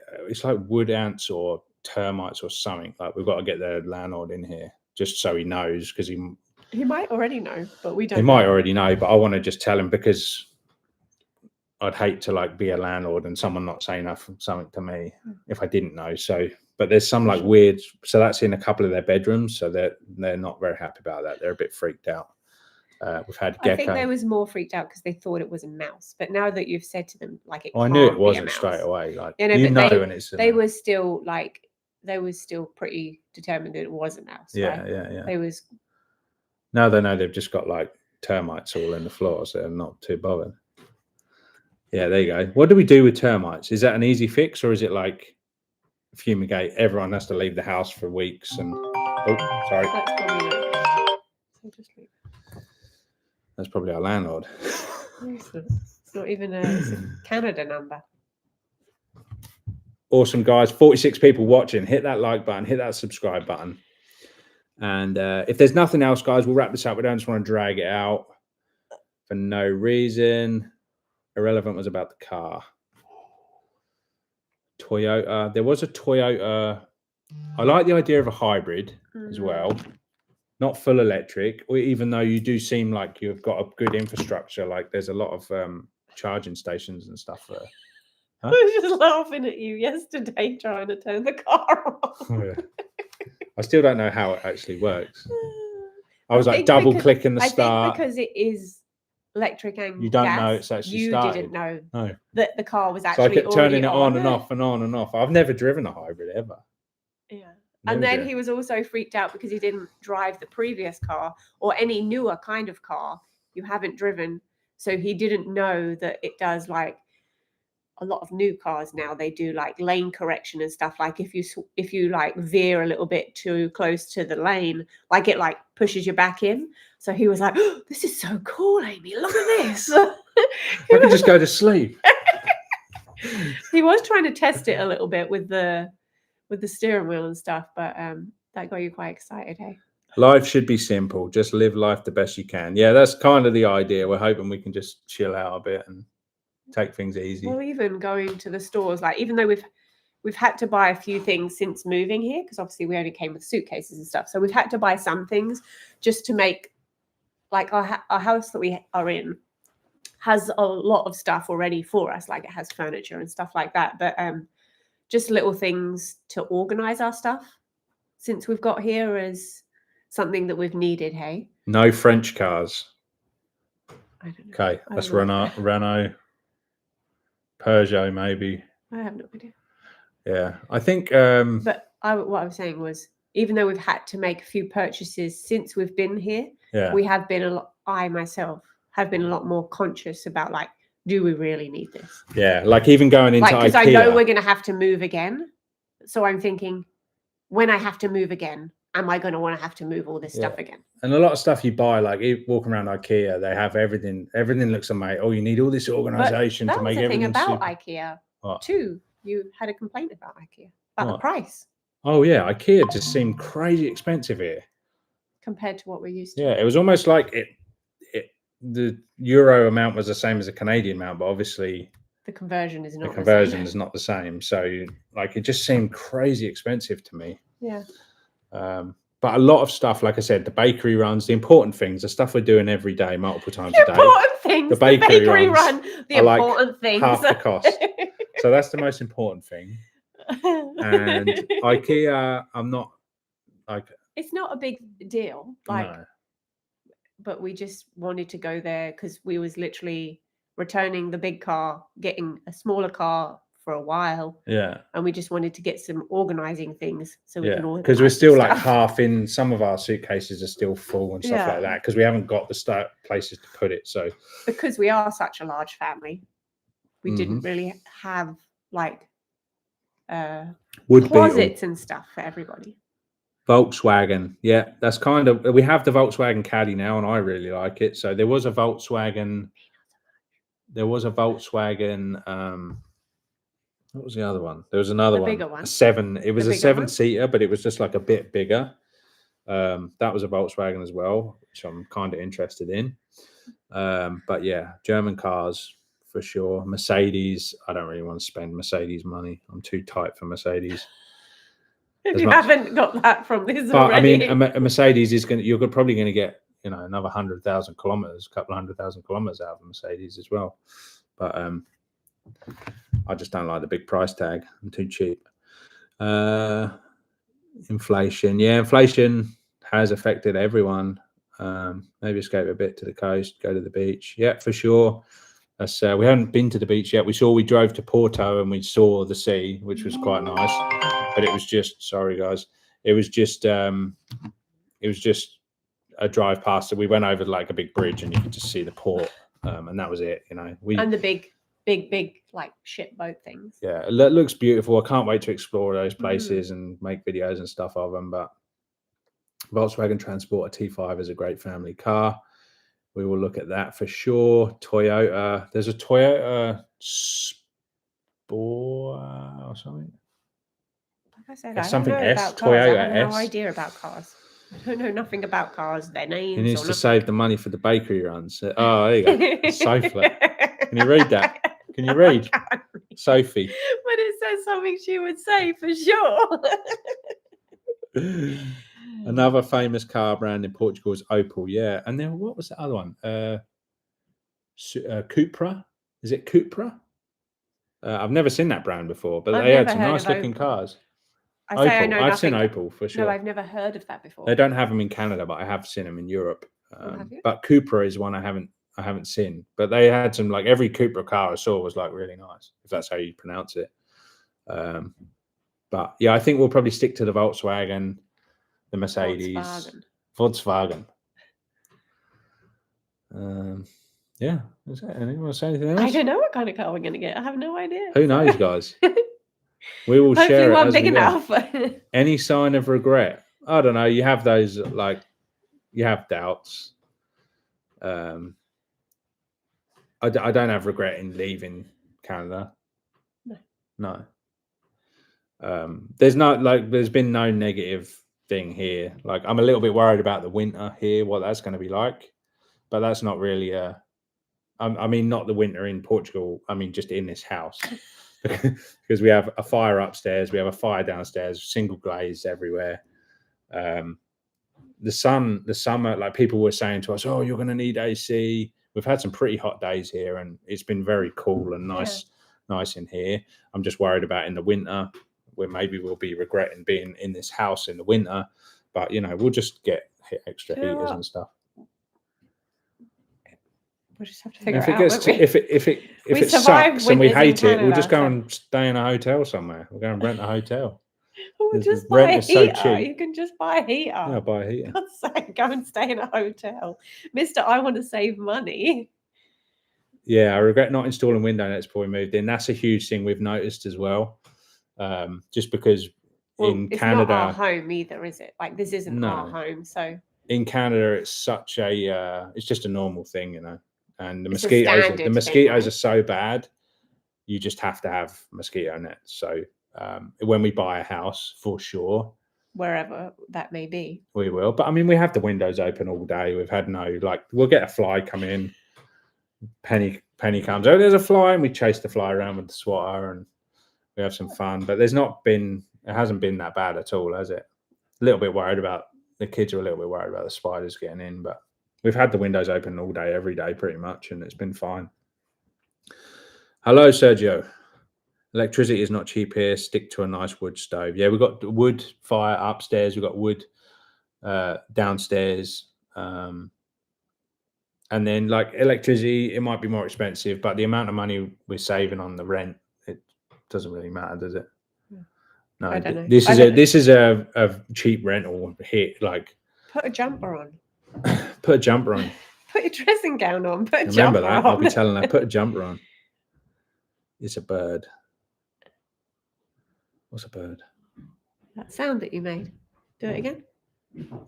wood ants or termites or something. Like we've got to get the landlord in here just so he knows, because he might already know, but we don't. He might already know, but I want to just tell him, because I'd hate to like be a landlord and someone not saying something to me if I didn't know. So, but there's some like weird. So that's in a couple of their bedrooms. So they're not very happy about that. They're a bit freaked out. We've had gecko. I think they was more freaked out because they thought it was a mouse. But now that you've said to them, like, I knew it wasn't straight away. Like and it's they were still pretty determined that it was a mouse. Yeah, right? yeah. They was. Now they know they've just got like termites all in the floor, so they're not too bothered. Yeah, there you go. What do we do with termites? Is that an easy fix, or is it like fumigate? Everyone has to leave the house for weeks and sorry. That's probably our landlord. It's not even it's a Canada number. Awesome, guys. 46 people watching. Hit that like button. Hit that subscribe button. And if there's nothing else, guys, we'll wrap this up. We don't just want to drag it out for no reason. Irrelevant was about the car. Toyota. There was a Toyota I like the idea of a hybrid as well, not full electric, even though you do seem like you've got a good infrastructure. Like there's a lot of charging stations and stuff there. Huh? I was just laughing at you yesterday trying to turn the car off. Oh, yeah. I still don't know how it actually works. I was like double clicking the start. I think because it is electric and you don't gas, know it's actually you started. didn't know no. that the car was actually so I kept turning it on on and off and on and off. I've never driven a hybrid ever. Yeah. And then he was also freaked out because he didn't drive the previous car or any newer kind of car you haven't driven. So he didn't know that it does, like a lot of new cars now, they do like lane correction and stuff. Like if you like veer a little bit too close to the lane, like it like pushes you back in. So he was like, oh, this is so cool, Amy, look at this. I could just go to sleep. He was trying to test it a little bit with the steering wheel and stuff, but that got you quite excited, hey? Life should be simple. Just live life the best you can. Yeah, that's kind of the idea. We're hoping we can just chill out a bit and take things easy. Well, even going to the stores, like even though we've had to buy a few things since moving here, because obviously we only came with suitcases and stuff, so we've had to buy some things just to make, like our house that we are in has a lot of stuff already for us, like it has furniture and stuff like that, but just little things to organize our stuff since we've got here is something that we've needed, hey? No French cars. I don't know. Okay, that's Renault, Peugeot, maybe. I have no idea. Yeah, I think. But what I was saying was, even though we've had to make a few purchases since we've been here, we have been I myself have been a lot more conscious about, like, do we really need this? Yeah, like even going into IKEA. Because I know we're going to have to move again. So I'm thinking, when I have to move again, am I going to want to have to move all this stuff again? And a lot of stuff you buy, like you walk around IKEA, they have everything. Everything looks amazing. Oh, you need all this organization to make everything. That was the thing about IKEA too. You had a complaint about IKEA, about the price. Oh yeah, IKEA just seemed crazy expensive here compared to what we're used to. Yeah, it was almost like the euro amount was the same as the Canadian amount, but obviously the conversion is not the same. So like it just seemed crazy expensive to me. Yeah. But a lot of stuff, like I said, the bakery runs, the important things, the stuff we're doing every day, multiple times a day. Important things. The bakery run, the important things. Half the cost. So that's the most important thing. And IKEA, I'm not like. It's not a big deal. Like, no. But we just wanted to go there because we was literally returning the big car, getting a smaller car for a while. Yeah. And we just wanted to get some organizing things so we can organize. Because we're still like half in, some of our suitcases are still full and stuff like that because we haven't got the places to put it. So because we are such a large family, we didn't really have like closets and stuff for everybody. Volkswagen, yeah, that's kind of, we have the Volkswagen Caddy now, and I really like it. So there was a Volkswagen. What was the other one? There was another one. Bigger one. A 7. It was a 7-seater, but it was just like a bit bigger. That was a Volkswagen as well, which I'm kind of interested in. But yeah, German cars for sure. Mercedes, I don't really want to spend Mercedes money. I'm too tight for Mercedes. If you haven't got that from this already. I mean, a Mercedes is you're probably going to get, another 100,000 kilometers, a couple of 100,000 kilometers out of a Mercedes as well. But I just don't like the big price tag. I'm too cheap. Inflation. Yeah, inflation has affected everyone. Maybe escape a bit to the coast, go to the beach. Yeah, for sure. That's, we haven't been to the beach yet. We drove to Porto and we saw the sea, which was quite nice. But it was just, sorry guys, it was just a drive past. So we went over like a big bridge and you could just see the port, and that was it. And the big like ship boat things. Yeah, it looks beautiful. I can't wait to explore those places and make videos and stuff of them. But Volkswagen Transporter T5 is a great family car. We will look at that for sure. Toyota, there's a Toyota Sport or something. Like I said, something S. Toyota I have no idea about cars. I don't know nothing about cars, their names. He needs to save the money for the bakery runs. Oh, there you go. Sophie. Can you read that? Can you read? Sophie. But it says something she would say for sure. Another famous car brand in Portugal is Opel. Yeah, and then what was the other one? Cupra. Is it Cupra? I've never seen that brand before, but I've they had never some heard nice of looking Opel. cars. I say I Opel. know I've seen nothing. Opel for sure. No, I've never heard of that before. They don't have them in Canada, but I have seen them in Europe. Have you? But Cupra is one I haven't seen. But they had some, like, every Cupra car I saw was like really nice, if that's how you pronounce it. But yeah, I think we'll probably stick to the Volkswagen, the Mercedes, Volkswagen. Yeah. Is that anything? Want to say anything else? I don't know what kind of car we're going to get. I have no idea. Who knows, guys? We will Hopefully share it one as big we go. enough. Any sign of regret? I don't know. You have those, like, you have doubts. I don't have regret in leaving Canada. No. There's been no negative thing here. Like, I'm a little bit worried about the winter here, what that's going to be like, but that's not really I mean, not the winter in Portugal. I mean, just in this house, because we have a fire upstairs, we have a fire downstairs, single glazed everywhere. The summer, like, people were saying to us, "Oh, you're going to need AC." We've had some pretty hot days here, and it's been very cool and nice in here. I'm just worried about in the winter, where maybe we'll be regretting being in this house in the winter. But we'll just get extra heaters and stuff. We'll just have to figure if it out. If it sucks and we hate it, we'll just go so... and stay in a hotel somewhere. We'll go and rent a hotel. We'll just buy a heater. So you can just buy a heater. Yeah, buy a heater. God's sake, go and stay in a hotel, Mister. I want to save money. Yeah, I regret not installing window nets before we moved in. That's a huge thing we've noticed as well. Just because in it's Canada, not our home either, is it? Like, this isn't our home, so in Canada, it's such a it's just a normal thing, And the mosquitoes are so bad, you just have to have mosquito nets. So when we buy a house, for sure, wherever that may be, we will. But I mean, we have the windows open all day. We've had we'll get a fly come in. Penny comes, oh, there's a fly, and we chase the fly around with the swatter, and we have some fun. But it hasn't been that bad at all, has it? A little bit worried about the kids are a little bit worried about the spiders getting in, but we've had the windows open all day, every day, pretty much, and it's been fine. Hello, Sergio. Electricity is not cheap here. Stick to a nice wood stove. Yeah, we've got wood fire upstairs. We've got wood downstairs. And then, like, electricity, it might be more expensive, but the amount of money we're saving on the rent, it doesn't really matter, does it? No, I don't know. This is a cheap rental here. Like, put a jumper on. Put a jumper on. Put your dressing gown on. Remember that. I'll be telling her, put a jumper on. It's a bird. What's a bird? That sound that you made. Do it again.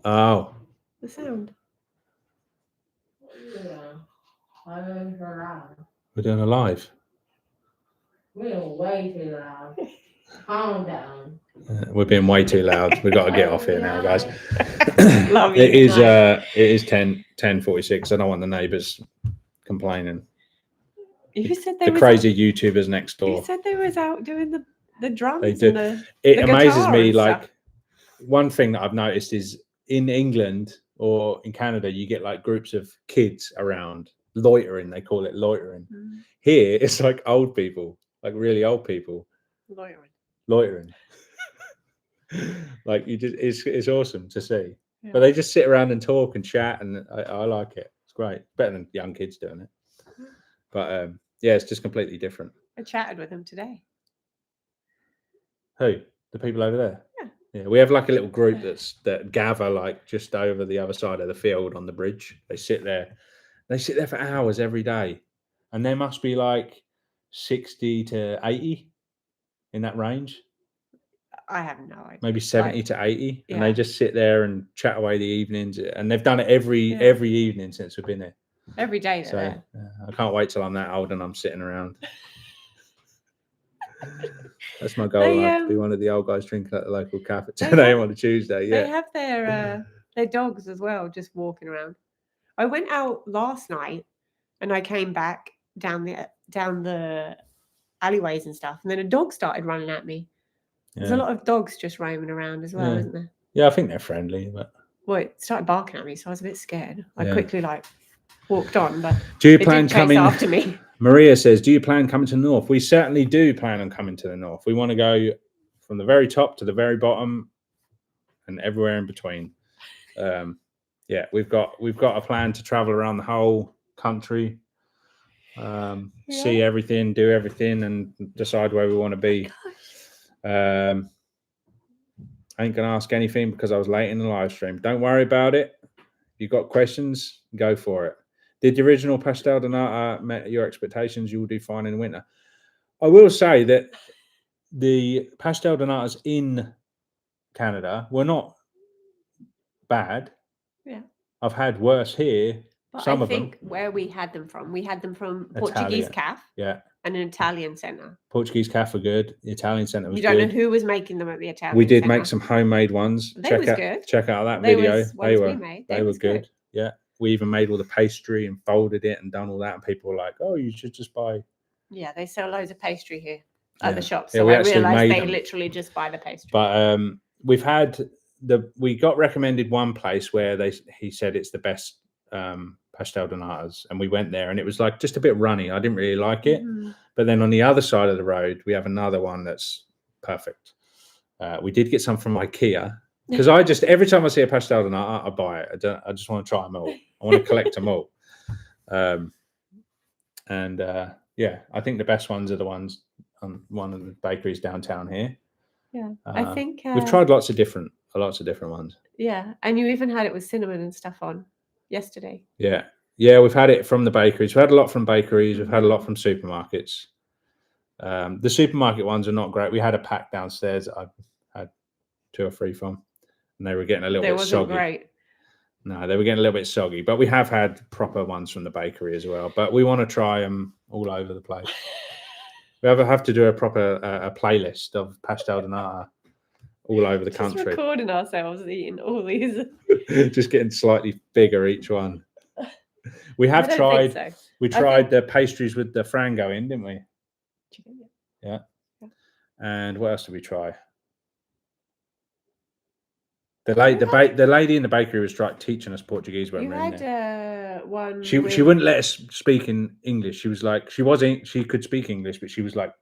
Oh. The sound. We're doing a live. We're way too loud. Calm down. We're being way too loud. We've got to get off here now, guys. Love you. It is 10:46. I don't want the neighbours complaining. You said the crazy YouTubers next door. You said they was out doing the drums. They do. And it amazes me. Like, one thing that I've noticed is in England or in Canada, you get like groups of kids around loitering. They call it loitering. Here, it's like old people, like really old people. Loitering. Like, it's awesome to see. Yeah. But they just sit around and talk and chat, and I like it. It's great. Better than young kids doing it. But yeah, it's just completely different. I chatted with them today. Who? The people over there? Yeah. Yeah, we have like a little group that gather like just over the other side of the field on the bridge. They sit there for hours every day, and there must be like 60 to 80 in that range. I have no idea. Maybe 70 to 80, and they just sit there and chat away the evenings, and they've done it every evening since we've been here. Every day. So I can't wait till I'm that old and I'm sitting around. That's my goal. To be one of the old guys drinking at the local cafe today on a Tuesday. Yeah, they have their dogs as well, just walking around. I went out last night, and I came back down the alleyways and stuff, and then a dog started running at me. There's a lot of dogs just roaming around as well, isn't there? Yeah, I think they're friendly. But Well, it started barking at me, so I was a bit scared. I Yeah. quickly walked on, but do you it plan did chase coming? after me. Maria says, "Do you plan coming to the north?" We certainly do plan on coming to the north. We want to go from the very top to the very bottom, and everywhere in between. Yeah, we've got a plan to travel around the whole country, see everything, do everything, and decide where we want to be. I ain't gonna ask anything because I was late in the live stream. Don't worry about it. If you've got questions, go for it. Did the original pastel de nata met your expectations? You will do fine in winter. I will say that the pastel de natas in Canada were not bad. Yeah. I've had worse here. But Some I of them. think where we had them from Italian. Portuguese Cafe Yeah. and an Italian centre. Portuguese cafe are good. The Italian centre was You don't good. know who was making them at the Italian We did centre. make some homemade ones. They was good. Check out that They video. was ones we made. They were good. Yeah. We even made all the pastry and folded it and done all that. And people were like, "Oh, you should just buy." Yeah, they sell loads of pastry here at the shop. Yeah, So we I actually realised made they them. literally just buy the pastry. But we've had we got recommended one place where he said it's the best pastel de natas, and we went there and it was like just a bit runny. I didn't really like it. But then on the other side of the road, we have another one that's perfect. We did get some from IKEA because I just every time I see a pastel de nata, I buy it. I just want to try them all. I want to collect them all. Yeah, I think the best ones are the ones on one of the bakeries downtown here. Yeah, I think we've tried lots of different ones. Yeah, and you even had it with cinnamon and stuff on yesterday. Yeah, we've had it from the bakeries. We've had a lot from bakeries. We've had a lot from supermarkets. The supermarket ones are not great. We had a pack downstairs that I had 2 or 3 from, and they were getting a little bit soggy. Great. No, they were getting a little bit soggy, but we have had proper ones from the bakery as well. But we want to try them all over the place. We have to do a proper a playlist of pastel de nata all over the country. Just recording ourselves eating all these. Just getting slightly bigger each one. We have tried. So. We tried the pastries with the frango in, didn't we? Chicken, yeah. And what else did we try? The lady in the bakery was teaching us Portuguese when we were in there. One. She wouldn't let us speak in English. She was like, she could speak English, but she was like,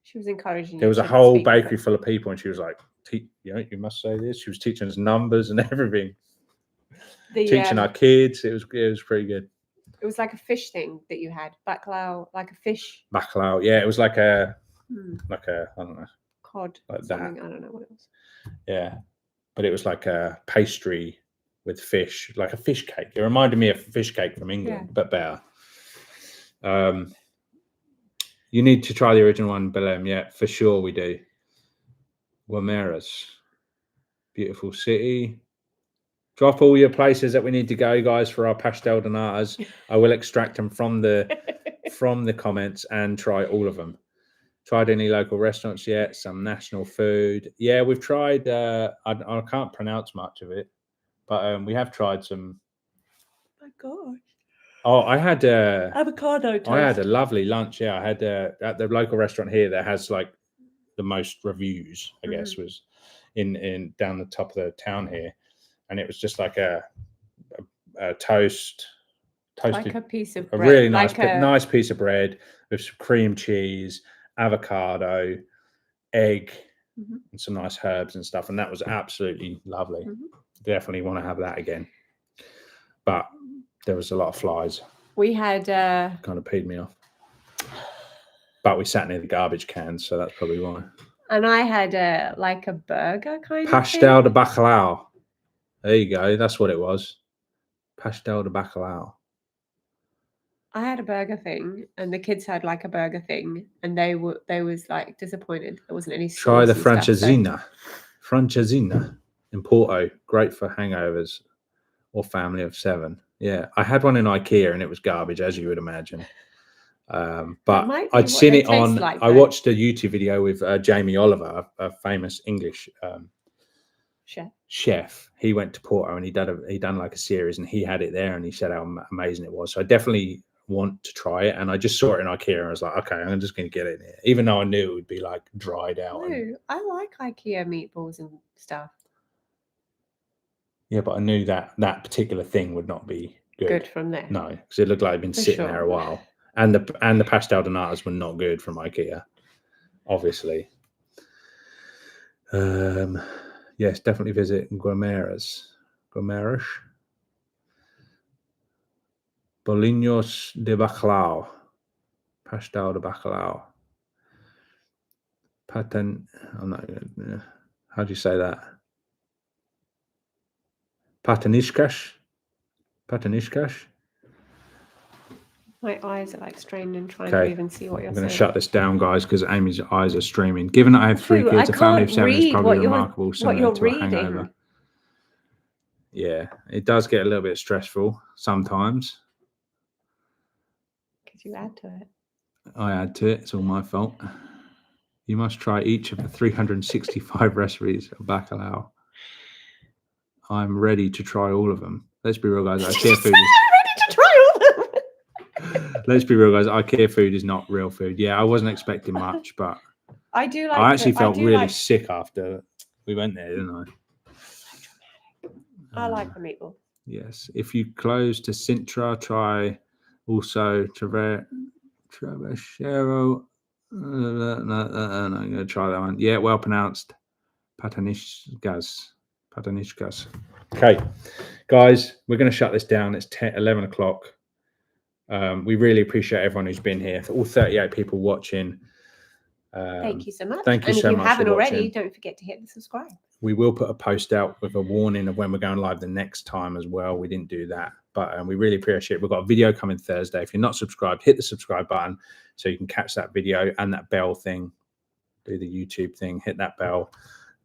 she was encouraging. There was a whole bakery full of people, and she was like, you must say this. She was teaching us numbers and everything. Teaching our kids. It was pretty good. It was like a fish thing that you had, bacalhau, like a fish. Bacalhau, yeah. It was like a I don't know, cod, like that. I don't know what it was. Yeah, but it was like a pastry with fish, like a fish cake. It reminded me of fish cake from England, but better. You need to try the original one, Belém. Yeah, for sure we do. Womeras, beautiful city. Drop all your places that we need to go, guys, for our pastel de natas. I will extract them from the comments and try all of them. Tried any local restaurants yet? Some national food. Yeah, we've tried. I can't pronounce much of it, but we have tried some. Oh my gosh. Oh, I had avocado toast. I had a lovely lunch. Yeah, I had at the local restaurant here that has like the most reviews. I guess was in down the top of the town here, and it was just like a toasted, like a piece of bread, a really nice piece of bread with some cream cheese, avocado, egg, and some nice herbs and stuff, and that was absolutely lovely. Definitely want to have that again, but there was a lot of flies. We had kind of peed me off, but we sat near the garbage cans, so that's probably why. And I had like a burger kind of pastel de bacalhau. There you go. That's what it was. Pastel de bacalhau. I had a burger thing, and the kids had like a burger thing, and they was like disappointed. There wasn't any sauce. Try the Francesinha. Francesinha in Porto. Great for hangovers or family of 7. Yeah, I had one in IKEA, and it was garbage, as you would imagine. But I'd seen it on. I watched a YouTube video with Jamie Oliver, a famous English chef. He went to Porto and he done like a series, and he had it there, and he said how amazing it was. So I definitely want to try it, and I just saw it in IKEA, and I was like, okay, I'm just going to get it here, even though I knew it would be like dried out. No, I like IKEA meatballs and stuff. Yeah, but I knew that that particular thing would not be good from there. No, because it looked like it'd been For sitting there a sure. while. And the pastel de natas were not good from IKEA, obviously. Yes, definitely visit Guimaras. Bolinhos de bacalhau. Pastel de bacalhau. I'm not gonna, how do you say that? Patanishkas? My eyes are like strained and trying to Okay. even see what you're I'm going to saying. shut this down, guys, because Amy's eyes are streaming. Given that I have 3 kids, a family of 7 is read probably what you're, remarkable, what similar you're to a hangover. reading. Yeah, it does get a little bit stressful sometimes. Could you add to it? I add to it. It's all my fault. You must try each of the 365 recipes of bacalhau. I'm ready to try all of them. Let's be real, guys. IKEA food is... ready to try all of them. Let's be real, guys. IKEA food is not real food. Yeah, I wasn't expecting much, but I do like. I actually felt really sick after we went there, didn't I? I like the meatball. Yes. If you close to Sintra, try also Travesero. No, I'm going to try that one. Yeah, well pronounced. Patanishkas. Okay, guys, we're going to shut this down. It's 11 o'clock. We really appreciate everyone who's been here. All 38 people watching. Thank you so much. Thank you so much. And if you haven't already, watching. don't forget to hit the subscribe. We will put a post out with a warning of when we're going live the next time as well. We didn't do that, but we really appreciate it. We've got a video coming Thursday. If you're not subscribed, hit the subscribe button so you can catch that video and that bell thing. Do the YouTube thing, hit that bell,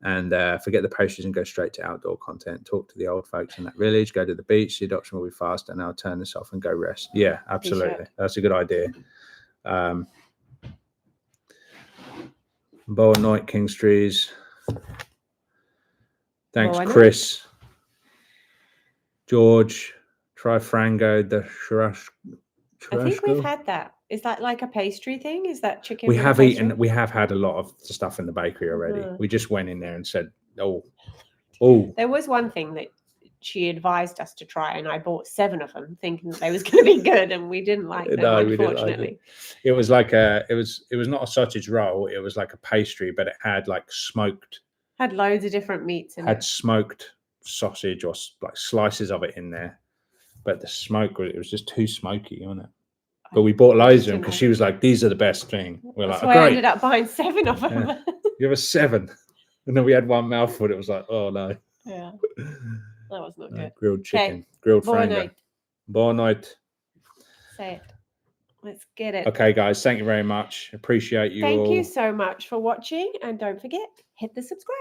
and forget the posters and go straight to outdoor content. Talk to the old folks in that village. Go to the beach. The adoption will be fast, and I'll turn this off and go rest. Yeah, absolutely. That's a good idea. Boa Night, Kingstrees. Thanks, Chris. George, try Frango, the churrasco. I think we've had that. Is that like a pastry thing? Is that chicken? We have eaten. We have had a lot of stuff in the bakery already. We just went in there and said, "Oh." There was one thing that she advised us to try, and I bought 7 of them, thinking that they was going to be good, and we didn't like them. No, unfortunately, we didn't like it. It was like it was not a sausage roll. It was like a pastry, but it had like smoked. Had loads of different meats in it. Had smoked sausage or like slices of it in there, but the smoke it was just too smoky, wasn't it? But we bought loads of them because she was like, "These are the best thing." We're like, so I ended up buying 7 of them. Yeah. You have a 7, and then we had one mouthful. It was like, "Oh no." Yeah, that was not good. Grilled chicken, grilled Bon frango. Bon night. Say it. Let's get it. Okay, guys. Thank you very much. Appreciate you. Thank you so much for watching, and don't forget, hit the subscribe.